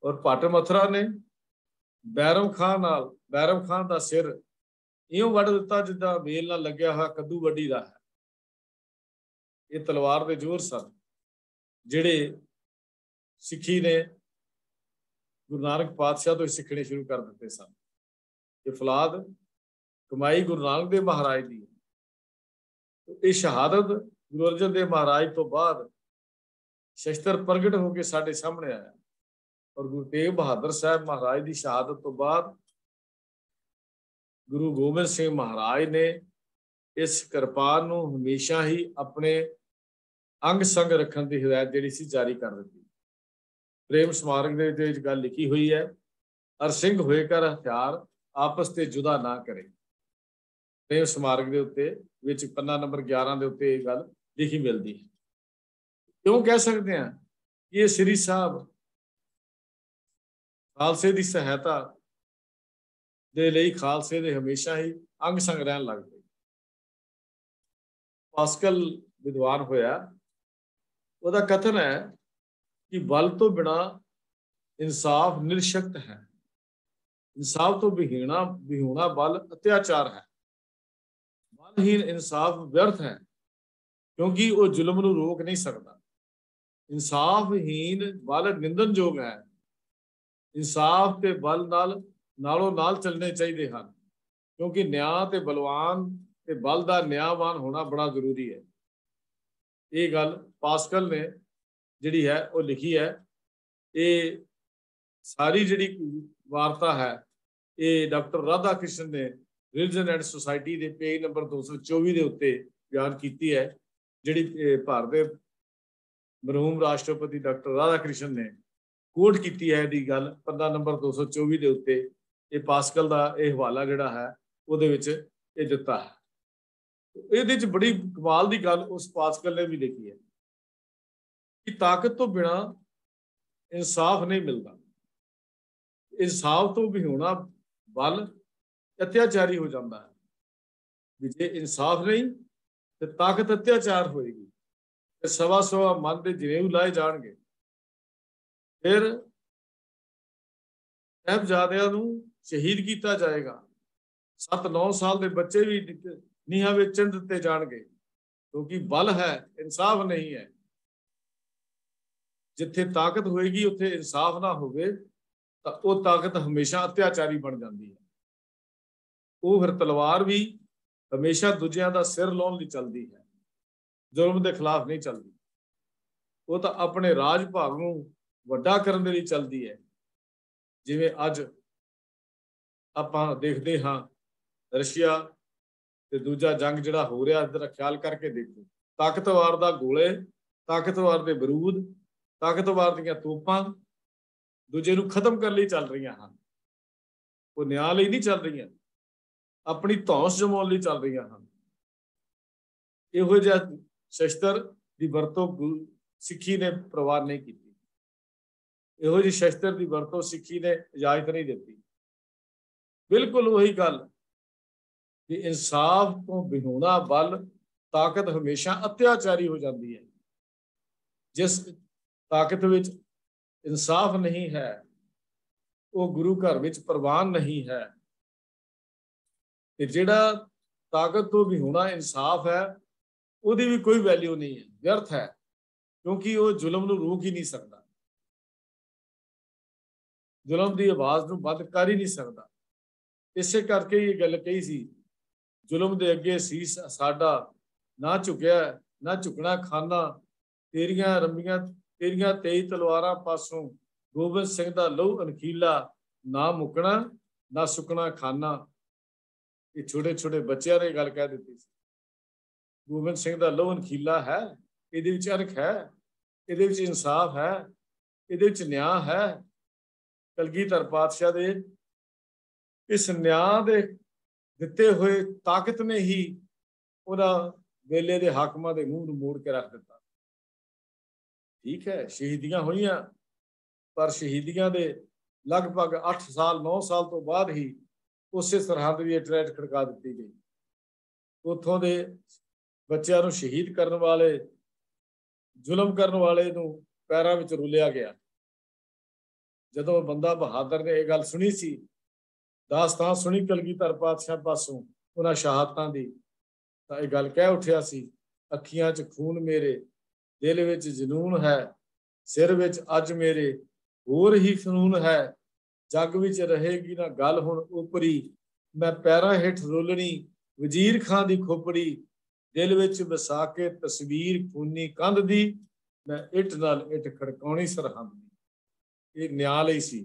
और भट्ट मथुरा ने बैरम खान का सिर इं वड़ दिता जिदा वेल नाल लग्या हुआ कद्दू वड्डी दा है। ये तलवार के जोर सन जिहड़े सिक्खी ने गुरु नानक पातशाह तो सीखने शुरू कर दिते सन। ये फौलाद कमाई गुरु नानक देव महाराज की। तो ये शहादत गुरु अर्जन देव महाराज तो बाद शस्त्र प्रगट होकर साडे सामने आया, और गुरु तेग बहादुर साहब महाराज की शहादत तो बाद गुरु गोबिंद सिंह महाराज ने इस किरपान नूं हमेशा ही अपने अंग संग रखने की हिदायत जिहड़ी सी जारी कर दी। प्रेम स्मारक दे विच गल लिखी हुई है, अर सिंह होए कर हथियार आपस ते जुदा ना करे। प्रेम स्मारक के उत्ते विच पन्ना नंबर 11 के उत्ते गल लिखी मिलती है। क्यों कह सकते हैं ये श्री साहब खालसे की सहायता दे लई खालसे दे हमेशा ही अंग संग रहन लग पे। पास्कल विद्वान होया, ਉਹਦਾ कथन है कि बल तो बिना इंसाफ निरशक्त है, इंसाफ तो विहूणा बल अत्याचार है। बलहीन इंसाफ व्यर्थ है क्योंकि वो जुल्म नूं रोक नहीं सकता। इंसाफहीन बल निंदनयोग है। इंसाफ ते बल नालों नाल चलने चाहिए हैं क्योंकि न्याय ते बलवान ते बल का न्यायवान होना बड़ा जरूरी है। ये गल पास्कल ने जिहड़ी है वो लिखी है। ये सारी जिहड़ी वार्ता है ये डॉक्टर राधा कृष्ण ने रिलीजन एंड सोसाइटी के पेज नंबर 224 के उत्ते बयान की है, जिहड़ी भारत के मरहूम राष्ट्रपति डॉक्टर राधा कृष्ण ने कोट की है। दी गल पन्ना नंबर 224 के उत्ते ये पास्कल का यह हवाला जिहड़ा है उहदे विच ये दिता है। ये बड़ी कमाल की गल उस पास्कल ने भी लिखी है कि ताकत तो बिना इंसाफ नहीं मिलता। इंसाफ तो भी होना बल अत्याचारी हो जाता है। जे इंसाफ नहीं तो ताकत अत्याचार होएगी, सवा सवा मन के जनेऊ लाए जाएंगे। फिर साहिबजादियां नूं शहीद किया जाएगा। 7-9 साल के बच्चे भी नीहां विच चिण दिते जाणगे क्योंकि बल है, इंसाफ नहीं है। जिथे ताकत होएगी उत्थे इंसाफ ना होवे तो वह ताकत हमेशा अत्याचारी बन जाती है। वो फिर तलवार भी हमेशा दूजियां दा सिर लाउण लई चलदी है, जुल्म के खिलाफ नहीं चलती। वो तो अपने राज भाग नूं वड्डा करन दे लई चलदी है। जिवें अज आपां देखते हाँ रशिया ते दूजा जंग जिहड़ा हो रहा, इधर ख्याल करके देखो, ताकतवर दा गोले, ताकतवर दे बरूद, ताकतवर दीआं तोपां दूजे नूं खत्म करने लई चल रही हैं। वो न्याय लई नहीं चल रही, अपनी धौंस जमाउण लई चल रही हैं। इहो जिहा शस्त्र की वरतों सिक्खी ने प्रवान नहीं की। इहो जी शस्त्र की वरतों सिक्खी ने इजाजत नहीं दी। बिल्कुल वही गल कि इंसाफ तो विहूणा बल ताकत हमेशा अत्याचारी हो जाती है। जिस ताकत विच इंसाफ नहीं है वो गुरु घर विच प्रवान नहीं है। जिहड़ा ताकत तो विहूणा इंसाफ है उसकी भी कोई वैल्यू नहीं है, व्यर्थ है क्योंकि वो जुल्म नूं रोक ही नहीं सकता, जुल्म की आवाज़ नूं बंद कर ही नहीं सकता। इसे करके ये गल कही सी, जुल्म दे अगे सीस साडा ना झुकिया ना झुकना खाना, तेरियां रंबियां तेरियां 23 तलवारां पासों गोबिंद सिंह दा लहू अनखीला, ना मुकना ना सुकना खाना। ये छोटे छोटे बच्चों ने गल कह दी। गोबिंद सिंह दा लहू अनखीला है, इहदे विच अर्ख है, इहदे विच इंसाफ है, इहदे विच न्याय है। कलगीधर पातशाह दे इस न्याय दे दिते हुए ताकत ने ही उन्हां वेले दे हाकमां दे मूंह नूं मोड़ के रख दिता। ठीक है शहीदियां हुईयां, पर शहीदियां दे लगभग 8 साल 9 साल तो बाद ही उस सरहद की ट्रैट खड़का दी गई। उतों के बच्चों को शहीद करने वाले, जुल्म करने वाले नूं पैरों में रुलिया गया। जदों बंदा बहादुर ने यह गल सुनी सी, दास्तान सुनी कलगीधर पातशाह पासों उन्हां शहादतां दी, तां यह गल कह उठिया सी, अखियां च खून मेरे, दिल विच जनून है, सिर विच अज मेरे होर ही फनून है, जग विच रहेगी ना गल हुण उपरी, मैं पैरां हेठ रोलनी वजीर खां दी खोपड़ी, दिल विच वसा के तस्वीर खूनी कंध दी, मैं इट नाल इट खड़काउणी सरहंद दी। ये न्याय लई सी,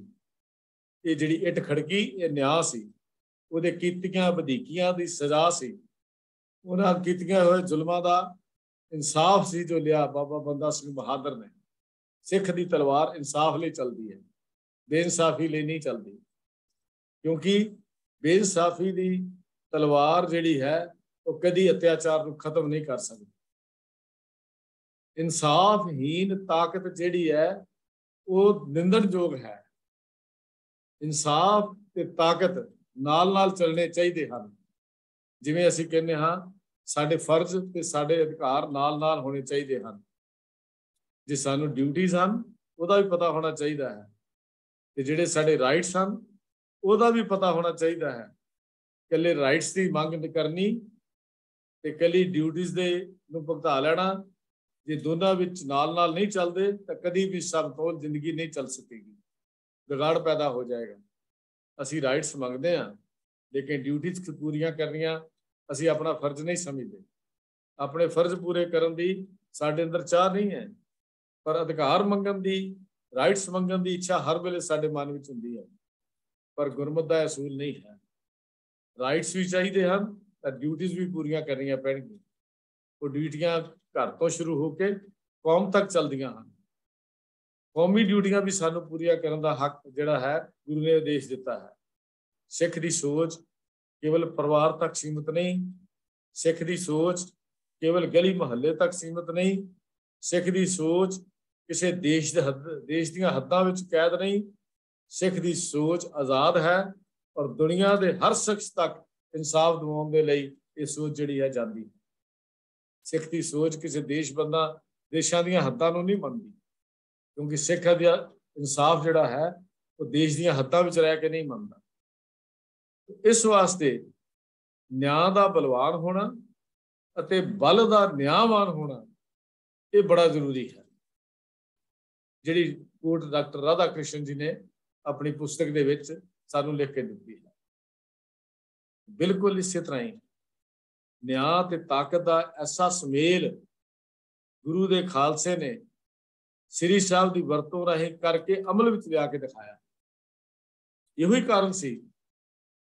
ये जिहड़ी इट खड़की ये न्याय सी, उहदे कीतियां वधीकियां दी सजा सी, उन्हां कीतियां होए जुल्मां दा इंसाफ सी जो लिया बाबा बंदा सिंह बहादुर ने। सिख दी तलवार इंसाफ लई चलदी है, बेइंसाफी लई नहीं चलती, क्योंकि ਬੇਇਨਸਾਫੀ ਦੀ ਤਲਵਾਰ ਜਿਹੜੀ ਹੈ ਉਹ ਕਦੀ ਅਤਿਆਚਾਰ ਨੂੰ ਖਤਮ ਨਹੀਂ ਕਰ ਸਕਦੀ। ਇਨਸਾਫਹੀਨ ਤਾਕਤ ਜਿਹੜੀ ਹੈ ਉਹ ਨਿੰਦਣਯੋਗ ਹੈ। ਇਨਸਾਫ ਤੇ ਤਾਕਤ ਨਾਲ ਨਾਲ ਚੱਲਣੇ ਚਾਹੀਦੇ ਹਨ। ਜਿਵੇਂ ਅਸੀਂ ਕਹਿੰਦੇ ਹਾਂ ਸਾਡੇ ਫਰਜ਼ ਤੇ ਸਾਡੇ ਅਧਿਕਾਰ ਨਾਲ ਨਾਲ ਹੋਣੇ ਚਾਹੀਦੇ ਹਨ। ਜੇ ਸਾਨੂੰ ਡਿਊਟੀਜ਼ ਹਨ ਉਹਦਾ ਵੀ ਪਤਾ ਹੋਣਾ ਚਾਹੀਦਾ ਹੈ, ਤੇ ਜਿਹੜੇ ਸਾਡੇ ਰਾਈਟਸ ਹਨ ਉਹਦਾ ਵੀ ਪਤਾ ਹੋਣਾ ਚਾਹੀਦਾ ਹੈ। ਇਕੱਲੇ ਰਾਈਟਸ ਦੀ ਮੰਗ ਨਹੀਂ ਕਰਨੀ ਤੇ ਇਕੱਲੀ ਡਿਊਟੀਜ਼ ਦੇ ਨੂੰ ਭੁਗਤਾ ਲੈਣਾ। ਜੇ ਦੋਨਾਂ ਵਿੱਚ ਨਾਲ ਨਾਲ ਨਹੀਂ ਚੱਲਦੇ ਤਾਂ ਕਦੀ ਵੀ ਸਮਤੋਲ ਜ਼ਿੰਦਗੀ ਨਹੀਂ ਚੱਲ ਸਕੇਗੀ, ਵਿਗਾੜ ਪੈਦਾ ਹੋ ਜਾਏਗਾ। ਅਸੀਂ ਰਾਈਟਸ ਮੰਗਦੇ ਹਾਂ ਲੇਕਿਨ ਡਿਊਟੀਜ਼ ਪੂਰੀਆਂ ਕਰਨੀਆਂ ਅਸੀਂ ਆਪਣਾ ਫਰਜ਼ ਨਹੀਂ ਸਮਝਦੇ। ਆਪਣੇ ਫਰਜ਼ ਪੂਰੇ ਕਰਨ ਦੀ ਸਾਡੇ ਅੰਦਰ ਚਾਹ ਨਹੀਂ ਹੈ, ਪਰ ਅਧਿਕਾਰ ਮੰਗਣ ਦੀ, ਰਾਈਟਸ ਮੰਗਣ ਦੀ ਇੱਛਾ ਹਰ ਵੇਲੇ ਸਾਡੇ ਮਨ ਵਿੱਚ ਹੁੰਦੀ ਹੈ। ਪਰ ਗੁਰਮਤਿ ਦਾ ਅਸੂਲ ਨਹੀਂ ਹੈ। ਰਾਈਟਸ ਵੀ ਚਾਹੀਦੇ ਹਨ ਤਾਂ ਡਿਊਟੀਜ਼ ਵੀ ਪੂਰੀਆਂ ਕਰਨੀਆਂ ਪੈਣਗੀਆਂ। ਉਹ ਡਿਊਟੀਆਂ ਘਰ ਤੋਂ ਸ਼ੁਰੂ ਹੋ ਕੇ ਕੌਮ ਤੱਕ ਚੱਲਦੀਆਂ ਹਨ। ਕੌਮੀ ਡਿਊਟੀਆਂ ਵੀ ਸਾਨੂੰ ਪੂਰੀਆਂ ਕਰਨ ਦਾ ਹੱਕ ਜਿਹੜਾ ਹੈ ਗੁਰੂ ਨੇ ਆਦੇਸ਼ ਦਿੱਤਾ ਹੈ। ਸਿੱਖ ਦੀ ਸੋਚ ਕੇਵਲ ਪਰਿਵਾਰ ਤੱਕ ਸੀਮਿਤ ਨਹੀਂ, ਸਿੱਖ ਦੀ ਸੋਚ ਕੇਵਲ ਗਲੀ ਮੁਹੱਲੇ ਤੱਕ ਸੀਮਿਤ ਨਹੀਂ, ਸਿੱਖ ਦੀ ਸੋਚ ਕਿਸੇ ਦੇਸ਼ ਦੀਆਂ ਹੱਦਾਂ ਵਿੱਚ ਕੈਦ ਨਹੀਂ। ਸਿੱਖ ਦੀ ਸੋਚ ਆਜ਼ਾਦ ਹੈ ਔਰ ਦੁਨੀਆ ਦੇ ਹਰ ਸ਼ਖਸ ਤੱਕ ਇਨਸਾਫ ਦਿਵਾਉਣ ਦੇ ਲਈ ਇਹ ਸੋਚ ਜਿਹੜੀ ਹੈ ਜਾਂਦੀ ਹੈ। ਸਿੱਖ ਦੀ ਸੋਚ ਕਿਸੇ ਦੇਸ਼ਾਂ ਦੀਆਂ ਹੱਦਾਂ ਨੂੰ ਨਹੀਂ ਮੰਨਦੀ, ਕਿਉਂਕਿ ਸਿੱਖ ਦਾ ਇਨਸਾਫ ਜਿਹੜਾ ਹੈ ਉਹ ਦੇਸ਼ ਦੀਆਂ ਹੱਦਾਂ ਵਿੱਚ ਰਹਿ ਕੇ ਨਹੀਂ ਮੰਨਦਾ। ਇਸ ਵਾਸਤੇ ਨਿਆਂ ਦਾ ਬਲਵਾਨ ਹੋਣਾ ਅਤੇ ਬਲ ਦਾ ਨਿਆਂਵਾਨ ਹੋਣਾ ਇਹ ਬੜਾ ਜ਼ਰੂਰੀ ਹੈ, ਜਿਹੜੀ ਕੋਟ ਡਾਕਟਰ ਰਾਧਾ ਕ੍ਰਿਸ਼ਨ ਜੀ ਨੇ ਆਪਣੀ ਪੁਸਤਕ ਦੇ ਵਿੱਚ ਸਾਨੂੰ ਲਿਖ ਕੇ ਦਿੱਤੀ ਹੈ। ਬਿਲਕੁਲ ਇਸੇ ਤਰ੍ਹਾਂ ਹੀ ਨਿਆਂ ਤੇ ਤਾਕਤ ਦਾ ਐਸਾ ਸੁਮੇਲ ਗੁਰੂ ਦੇ ਖਾਲਸੇ ਨੇ ਸ੍ਰੀ ਸਾਹਿਬ ਦੀ ਵਰਤੋਂ ਰਾਹੀਂ ਕਰਕੇ ਅਮਲ ਵਿੱਚ ਲਿਆ ਕੇ ਦਿਖਾਇਆ। ਇਹੋ ਹੀ ਕਾਰਨ ਸੀ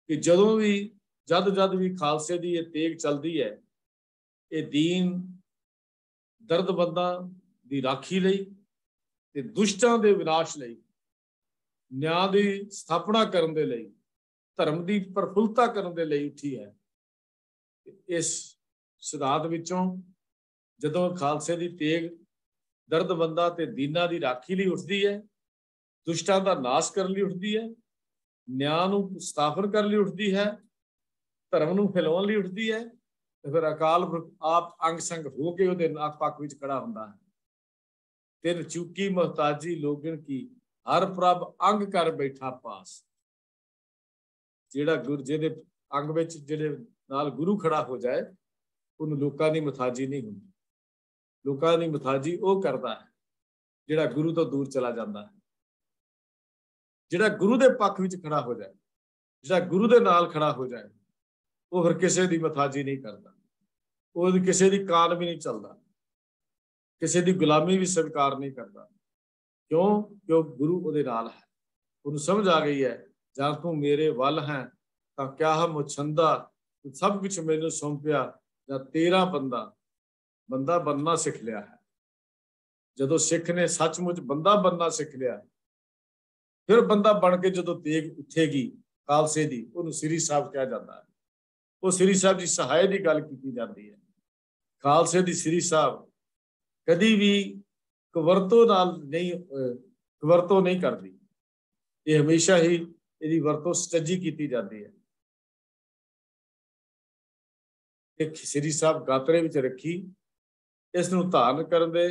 ਕਿ ਜਦ ਵੀ ਖਾਲਸੇ ਦੀ ਇਹ ਤੇਗ ਚੱਲਦੀ ਹੈ, ਇਹ ਦੀਨ ਦਰਦਮੰਦਾਂ ਦੀ ਰਾਖੀ ਲਈ ਤੇ ਦੁਸ਼ਟਾਂ ਦੇ ਵਿਨਾਸ਼ ਲਈ, ਨਿਆਂ ਦੀ ਸਥਾਪਨਾ ਕਰਨ ਦੇ ਲਈ, ਧਰਮ ਦੀ ਪ੍ਰਫੁੱਲਤਾ ਕਰਨ ਦੇ ਲਈ ਉੱਠੀ ਹੈ। ਇਸ ਸਿਧਾਂਤ ਵਿੱਚੋਂ ਜਦੋਂ ਖਾਲਸੇ ਦੀ ਤੇਗ ਦਰਦਮੰਦਾਂ ਤੇ ਦੀਨਾਂ ਦੀ ਰਾਖੀ ਲਈ ਉੱਠਦੀ ਹੈ, ਦੁਸ਼ਟਾਂ ਦਾ ਨਾਸ਼ ਕਰਨ ਲਈ ਉੱਠਦੀ ਹੈ, ਨਿਆਂ ਨੂੰ ਸਥਾਪਨ ਕਰਨ ਲਈ ਉੱਠਦੀ ਹੈ, ਧਰਮ ਨੂੰ ਫੈਲਾਉਣ ਲਈ ਉੱਠਦੀ ਹੈ, ਤੇ ਫਿਰ ਅਕਾਲ ਪੁਰਖ ਆਪ ਅੰਗ ਸੰਗ ਹੋ ਕੇ ਉਹਦੇ ਪੱਖ ਵਿੱਚ ਖੜਾ ਹੁੰਦਾ ਹੈ। ਤਿੰਨ ਚੁੱਕੀ ਮੁਹਤਾਜੀ ਲੋਗਣ ਕੀ, ਹਰ ਪ੍ਰਭ ਅੰਗ ਕਰ ਬੈਠਾ ਪਾਸ। ਜਿਹਦੇ ਅੰਗ ਵਿੱਚ ਜਿਹੜੇ ਨਾਲ ਗੁਰੂ ਖੜਾ ਹੋ ਜਾਏ ਉਹਨੂੰ ਲੋਕਾਂ ਦੀ ਮੁਹਤਾਜੀ ਨਹੀਂ ਹੁੰਦੀ। ਲੋਕਾਂ ਦੀ ਮੁਹਤਾਜੀ ਉਹ ਕਰਦਾ ਹੈ ਜਿਹੜਾ ਗੁਰੂ ਤੋਂ ਦੂਰ ਚਲਾ ਜਾਂਦਾ ਹੈ। ਜਿਹੜਾ ਗੁਰੂ ਦੇ ਪੱਖ ਵਿੱਚ ਖੜਾ ਹੋ ਜਾਏ, ਜਿਹੜਾ ਗੁਰੂ ਦੇ ਨਾਲ ਖੜਾ ਹੋ ਜਾਏ, ਉਹ ਫਿਰ ਕਿਸੇ ਦੀ ਮੁਹਤਾਜੀ ਨਹੀਂ ਕਰਦਾ, ਉਹ ਕਿਸੇ ਦੀ ਕਾਨ ਵੀ ਨਹੀਂ ਚੱਲਦਾ, ਕਿਸੇ ਦੀ ਗੁਲਾਮੀ ਵੀ ਸਵੀਕਾਰ ਨਹੀਂ ਕਰਦਾ। ਕਿਉਂ ਗੁਰੂ ਉਹਦੇ ਨਾਲ ਹੈ। ਉਹਨੂੰ ਸਮਝ ਆ ਗਈ ਹੈ, ਜਾਂ ਤੂੰ ਮੇਰੇ ਵੱਲ ਹੈ ਤਾਂ ਕਿਆ ਹਮ ਮੁਛੰਦਾ, ਤੂੰ ਸਭ ਕੁਛ ਮੈਨੂੰ ਸੌਂਪਿਆ, ਜਾਂ ਤੇਰਾ ਬੰਦਾ ਬਣਨਾ ਸਿੱਖ ਲਿਆ ਹੈ। ਜਦੋਂ ਸਿੱਖ ਨੇ ਸੱਚਮੁੱਚ ਬੰਦਾ ਬਣਨਾ ਸਿੱਖ ਲਿਆ, ਫਿਰ ਬੰਦਾ ਬਣ ਕੇ ਜਦੋਂ ਤੇਗ ਉੱਠੇਗੀ ਖਾਲਸੇ ਦੀ, ਉਹਨੂੰ ਸ੍ਰੀ ਸਾਹਿਬ ਕਿਹਾ ਜਾਂਦਾ ਹੈ। ਉਹ ਸ੍ਰੀ ਸਾਹਿਬ ਦੀ ਸਹਾਇ ਦੀ ਗੱਲ ਕੀਤੀ ਜਾਂਦੀ ਹੈ। ਖਾਲਸੇ ਦੀ ਸ੍ਰੀ ਸਾਹਿਬ ਕਦੀ ਵੀ ਕਵਰਤੋਂ ਨਹੀਂ ਕਰਦੀ। ਇਹ ਹਮੇਸ਼ਾ ਹੀ ਇਹਦੀ ਵਰਤੋਂ ਸਟੱਜੀ ਕੀਤੀ ਜਾਂਦੀ ਹੈ। ਇੱਕ ਸ੍ਰੀ ਸਾਹਿਬ ਗਾਤਰੇ ਵਿੱਚ ਰੱਖੀ, ਇਸ ਨੂੰ ਧਾਰਨ ਕਰਨ ਦੇ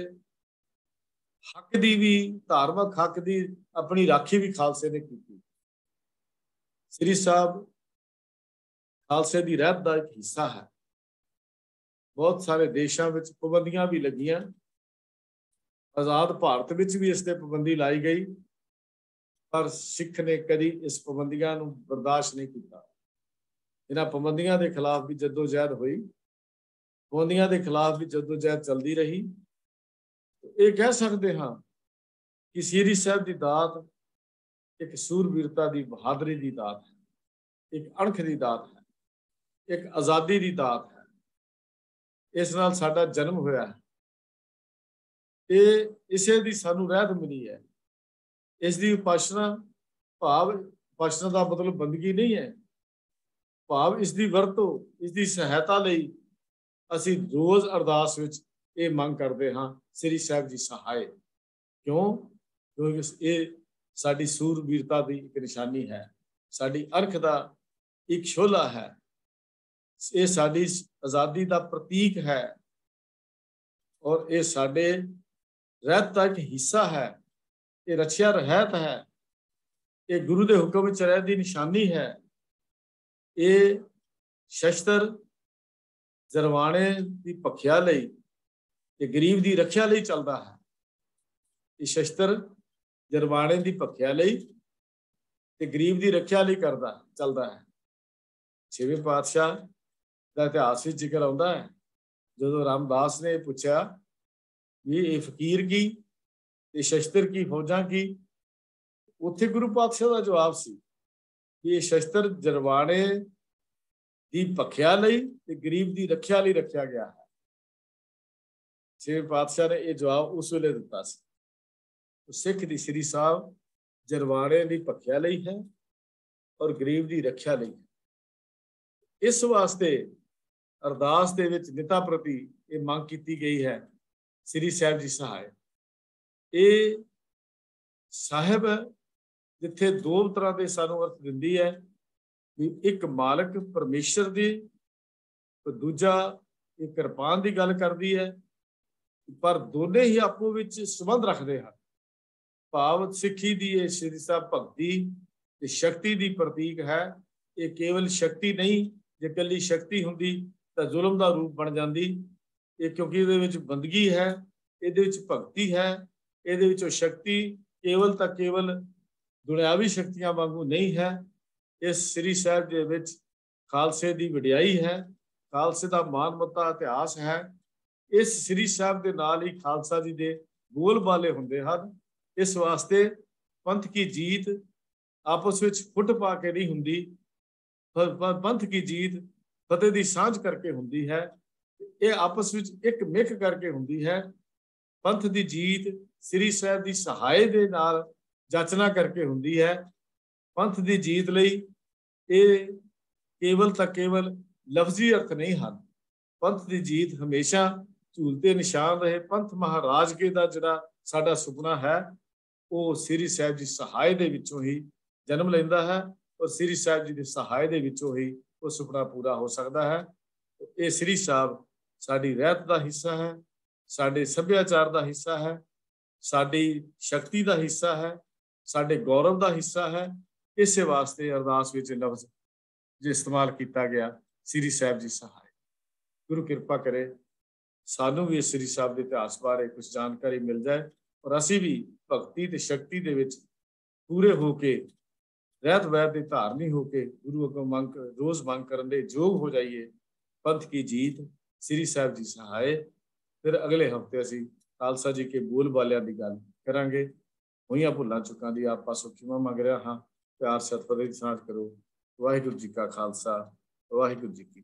ਹੱਕ ਦੀ ਵੀ, ਧਾਰਮਿਕ ਹੱਕ ਦੀ ਆਪਣੀ ਰਾਖੀ ਵੀ ਖਾਲਸੇ ਨੇ ਕੀਤੀ। ਸ੍ਰੀ ਸਾਹਿਬ ਖਾਲਸੇ ਦੀ ਰਹਿਤ ਦਾ ਇੱਕ ਹਿੱਸਾ ਹੈ। ਬਹੁਤ ਸਾਰੇ ਦੇਸ਼ਾਂ ਵਿੱਚ ਪਾਬੰਦੀਆਂ ਵੀ ਲੱਗੀਆਂ, ਆਜ਼ਾਦ ਭਾਰਤ ਵਿੱਚ ਵੀ ਇਸ ਤੇ ਪਾਬੰਦੀ ਲਾਈ ਗਈ, ਪਰ ਸਿੱਖ ਨੇ ਕਦੀ ਇਸ ਪਾਬੰਦੀਆਂ ਨੂੰ ਬਰਦਾਸ਼ਤ ਨਹੀਂ ਕੀਤਾ। ਇਹਨਾਂ ਪਾਬੰਦੀਆਂ ਦੇ ਖਿਲਾਫ ਵੀ ਜਦੋਜਹਿਦ ਹੋਈ, ਪਾਬੰਦੀਆਂ ਦੇ ਖਿਲਾਫ ਵੀ ਜਦੋਜਹਿਦ ਚੱਲਦੀ ਰਹੀ। ਇਹ ਕਹਿ ਸਕਦੇ ਹਾਂ ਕਿ ਸ੍ਰੀ ਸਾਹਿਬ ਦੀ ਦਾਤ ਇੱਕ ਸੂਰਬੀਰਤਾ ਦੀ, ਬਹਾਦਰੀ ਦੀ ਦਾਤ ਹੈ, ਇੱਕ ਅਣਖ ਦੀ ਦਾਤ ਹੈ, ਇੱਕ ਆਜ਼ਾਦੀ ਦੀ ਦਾਤ ਹੈ। ਇਸ ਨਾਲ ਸਾਡਾ ਜਨਮ ਹੋਇਆ ਹੈ, ਇਹ ਇਸੇ ਦੀ ਸਾਨੂੰ ਰਹਿਤ ਮਿਲੀ ਹੈ। ਇਸ ਦੀ ਉਪਾਸਨਾ, ਭਾਵ ਉਪਾਸਨਾ ਦਾ ਮਤਲਬ ਬੰਦਗੀ ਨਹੀਂ ਹੈ, ਭਾਵ ਇਸ ਦੀ ਵਰਤੋਂ, ਇਸ ਦੀ ਸਹਾਇਤਾ ਲਈ ਅਸੀਂ ਰੋਜ਼ ਅਰਦਾਸ ਵਿੱਚ ਇਹ ਮੰਗ ਕਰਦੇ ਹਾਂ, ਸ੍ਰੀ ਸਾਹਿਬ ਜੀ ਸਹਾਇ। ਕਿਉਂ? ਕਿਉਂਕਿ ਇਹ ਸਾਡੀ ਸੂਰਬੀਰਤਾ ਦੀ ਇੱਕ ਨਿਸ਼ਾਨੀ ਹੈ, ਸਾਡੀ ਅਰਖ ਦਾ ਇੱਕ ਸ਼ੋਲਾ ਹੈ, ਇਹ ਸਾਡੀ ਆਜ਼ਾਦੀ ਦਾ ਪ੍ਰਤੀਕ ਹੈ ਔਰ ਇਹ ਸਾਡੇ ਰਹਿਤ ਦਾ ਇੱਕ ਹਿੱਸਾ ਹੈ, ਇਹ ਰਖਿਆ ਰਹਿਤ ਹੈ, ਇਹ ਗੁਰੂ ਦੇ ਹੁਕਮ ਵਿੱਚ ਰਹਿਤ ਦੀ ਨਿਸ਼ਾਨੀ ਹੈ। ਇਹ ਸ਼ਸਤਰ ਜਰਵਾਣੇ ਦੀ ਭਖਿਆ ਲਈ ਤੇ ਗਰੀਬ ਦੀ ਰੱਖਿਆ ਲਈ ਚੱਲਦਾ ਹੈ। ਇਹ ਸ਼ਸਤਰ ਜਰਵਾਣੇ ਦੀ ਭਖਿਆ ਲਈ ਤੇ ਗਰੀਬ ਦੀ ਰੱਖਿਆ ਲਈ ਚੱਲਦਾ ਹੈ। ਛੇਵੇਂ ਪਾਤਸ਼ਾਹ ਦਾ ਇਤਿਹਾਸ ਵਿੱਚ ਜ਼ਿਕਰ ਆਉਂਦਾ ਹੈ, ਜਦੋਂ ਰਾਮਦਾਸ ਨੇ ਪੁੱਛਿਆ ਵੀ ਇਹ ਫਕੀਰ ਕੀ ਤੇ ਸ਼ਸਤਰ ਕੀ, ਫੌਜਾਂ ਕੀ, ਉੱਥੇ ਗੁਰੂ ਪਾਤਸ਼ਾਹ ਦਾ ਜਵਾਬ ਸੀ ਕਿ ਇਹ ਸ਼ਸਤਰ ਜਰਵਾਣੇ ਦੀ ਭਖਿਆ ਲਈ ਤੇ ਗਰੀਬ ਦੀ ਰੱਖਿਆ ਲਈ ਰੱਖਿਆ ਗਿਆ ਹੈ। ਛੇਵੇਂ ਪਾਤਸ਼ਾਹ ਨੇ ਇਹ ਜਵਾਬ ਉਸ ਵੇਲੇ ਦਿੱਤਾ ਸੀ। ਸਿੱਖ ਦੀ ਸ੍ਰੀ ਸਾਹਿਬ ਜਰਵਾਣੇ ਦੀ ਭਖਿਆ ਲਈ ਹੈ ਔਰ ਗਰੀਬ ਦੀ ਰੱਖਿਆ ਲਈ ਹੈ। ਇਸ ਵਾਸਤੇ ਅਰਦਾਸ ਦੇ ਵਿੱਚ ਨਿਤਾ ਪ੍ਰਤੀ ਇਹ ਮੰਗ ਕੀਤੀ ਗਈ ਹੈ, ਸ੍ਰੀ ਸਾਹਿਬ ਜੀ ਸਹਾਇ। ਇਹ ਸਾਹਿਬ ਜਿੱਥੇ ਦੋ ਤਰ੍ਹਾਂ ਦੇ ਸਾਨੂੰ ਅਰਥ ਦਿੰਦੀ ਹੈ, ਵੀ ਇੱਕ ਮਾਲਕ ਪਰਮੇਸ਼ਰ ਦੀ, ਦੂਜਾ ਇਹ ਕਿਰਪਾਨ ਦੀ ਗੱਲ ਕਰਦੀ ਹੈ, ਪਰ ਦੋਨੇ ਹੀ ਆਪੋ ਵਿੱਚ ਸੰਬੰਧ ਰੱਖਦੇ ਹਨ। ਭਾਵ ਸਿੱਖੀ ਦੀ ਇਹ ਸ੍ਰੀ ਸਾਹਿਬ ਭਗਤੀ ਤੇ ਸ਼ਕਤੀ ਦੀ ਪ੍ਰਤੀਕ ਹੈ। ਇਹ ਕੇਵਲ ਸ਼ਕਤੀ ਨਹੀਂ, ਜੇ ਇਕੱਲੀ ਸ਼ਕਤੀ ਹੁੰਦੀ ਤਾਂ ਜ਼ੁਲਮ ਦਾ ਰੂਪ ਬਣ ਜਾਂਦੀ। ਇਹ ਕਿਉਂਕਿ ਇਹਦੇ ਵਿੱਚ ਬੰਦਗੀ ਹੈ, ਇਹਦੇ ਵਿੱਚ ਭਗਤੀ ਹੈ, ਇਹਦੇ ਵਿੱਚ ਸ਼ਕਤੀ ਕੇਵਲ ਤਾਂ ਕੇਵਲ ਦੁਨਿਆਵੀ ਸ਼ਕਤੀਆਂ ਵਾਂਗੂ ਨਹੀਂ ਹੈ। ਇਸ ਸ੍ਰੀ ਸਾਹਿਬ ਦੇ ਵਿੱਚ ਖਾਲਸੇ ਦੀ ਵਡਿਆਈ ਹੈ, ਖਾਲਸੇ ਦਾ ਮਾਨਮੱਤਾ ਇਤਿਹਾਸ ਹੈ। ਇਸ ਸ੍ਰੀ ਸਾਹਿਬ ਦੇ ਨਾਲ ਹੀ ਖਾਲਸਾ ਜੀ ਦੇ ਬੋਲ ਬਾਲੇ ਹੁੰਦੇ ਹਨ। ਇਸ ਵਾਸਤੇ ਪੰਥ ਕੀ ਜੀਤ ਆਪਸ ਵਿੱਚ ਫੁੱਟ ਪਾ ਕੇ ਨਹੀਂ ਹੁੰਦੀ, ਪੰਥ ਕੀ ਜੀਤ ਫਤਿਹ ਦੀ ਸਾਂਝ ਕਰਕੇ ਹੁੰਦੀ ਹੈ। ਇਹ ਆਪਸ ਵਿੱਚ ਇੱਕ ਮਿਕ ਕਰਕੇ ਹੁੰਦੀ ਹੈ। ਪੰਥ ਦੀ ਜੀਤ ਸ੍ਰੀ ਸਾਹਿਬ ਦੀ ਸਹਾਇ ਦੇ ਨਾਲ ਜਾਚਨਾ ਕਰਕੇ ਹੁੰਦੀ ਹੈ। ਪੰਥ ਦੀ ਜੀਤ ਲਈ ਇਹ ਕੇਵਲ ਤਾਂ ਕੇਵਲ ਲਫ਼ਜ਼ੀ ਅਰਥ ਨਹੀਂ ਹਨ। ਪੰਥ ਦੀ ਜੀਤ ਹਮੇਸ਼ਾ ਝੂਲਤੇ ਨਿਸ਼ਾਨ ਰਹੇ ਪੰਥ ਮਹਾਰਾਜਗੇ ਦਾ ਜਿਹੜਾ ਸਾਡਾ ਸੁਪਨਾ ਹੈ, ਉਹ ਸ੍ਰੀ ਸਾਹਿਬ ਜੀ ਸਹਾਇ ਦੇ ਵਿੱਚੋਂ ਹੀ ਜਨਮ ਲੈਂਦਾ ਹੈ ਔਰ ਸ੍ਰੀ ਸਾਹਿਬ ਜੀ ਦੇ ਸਹਾਇ ਦੇ ਵਿੱਚੋਂ ਹੀ ਉਹ ਸੁਪਨਾ ਪੂਰਾ ਹੋ ਸਕਦਾ ਹੈ। ਇਹ ਸ੍ਰੀ ਸਾਹਿਬ ਸਾਡੀ ਰਹਿਤ ਦਾ ਹਿੱਸਾ ਹੈ, ਸਾਡੇ ਸੱਭਿਆਚਾਰ ਦਾ ਹਿੱਸਾ ਹੈ, ਸਾਡੀ ਸ਼ਕਤੀ ਦਾ ਹਿੱਸਾ ਹੈ, ਸਾਡੇ ਗੌਰਵ ਦਾ ਹਿੱਸਾ ਹੈ। ਇਸੇ ਵਾਸਤੇ ਅਰਦਾਸ ਵਿੱਚ ਲਫ਼ਜ਼ ਜੇ ਇਸਤੇਮਾਲ ਕੀਤਾ ਗਿਆ, ਸ੍ਰੀ ਸਾਹਿਬ ਜੀ ਸਹਾਇ। ਗੁਰੂ ਕਿਰਪਾ ਕਰੇ ਸਾਨੂੰ ਵੀ ਸ੍ਰੀ ਸਾਹਿਬ ਦੇ ਇਤਿਹਾਸ ਬਾਰੇ ਕੁਝ ਜਾਣਕਾਰੀ ਮਿਲ ਜਾਏ ਔਰ ਅਸੀਂ ਵੀ ਭਗਤੀ ਤੇ ਸ਼ਕਤੀ ਦੇ ਵਿੱਚ ਪੂਰੇ ਹੋ ਕੇ, ਰਹਿਤ ਵੈਤ ਦੇ ਧਾਰਨੀ ਹੋ ਕੇ ਗੁਰੂ ਅੱਗੋਂ ਮੰਗ ਰੋਜ਼ ਮੰਗ ਕਰਨ ਦੇ ਯੋਗ ਹੋ ਜਾਈਏ। ਪੰਥ ਕੀ ਜੀਤ ਸ੍ਰੀ ਸਾਹਿਬ ਜੀ ਸਹਾਇ। ਫਿਰ ਅਗਲੇ ਹਫ਼ਤੇ ਅਸੀਂ ਖਾਲਸਾ ਜੀ ਕੇ ਬੋਲ ਬਾਲਿਆਂ ਦੀ ਗੱਲ ਕਰਾਂਗੇ। ਹੋਈਆਂ ਭੁੱਲਾਂ ਚੁੱਕਾਂ ਦੀ ਆਪ ਪਾਸੋਂ ਖਿਮਾ ਮੰਗ ਰਿਹਾ ਹਾਂ। ਪਿਆਰ ਸਤਿ ਦੀ ਸਾਂਝ ਕਰੋ। ਵਾਹਿਗੁਰੂ ਜੀ ਕਾ ਖਾਲਸਾ, ਵਾਹਿਗੁਰੂ ਜੀ ਕੀ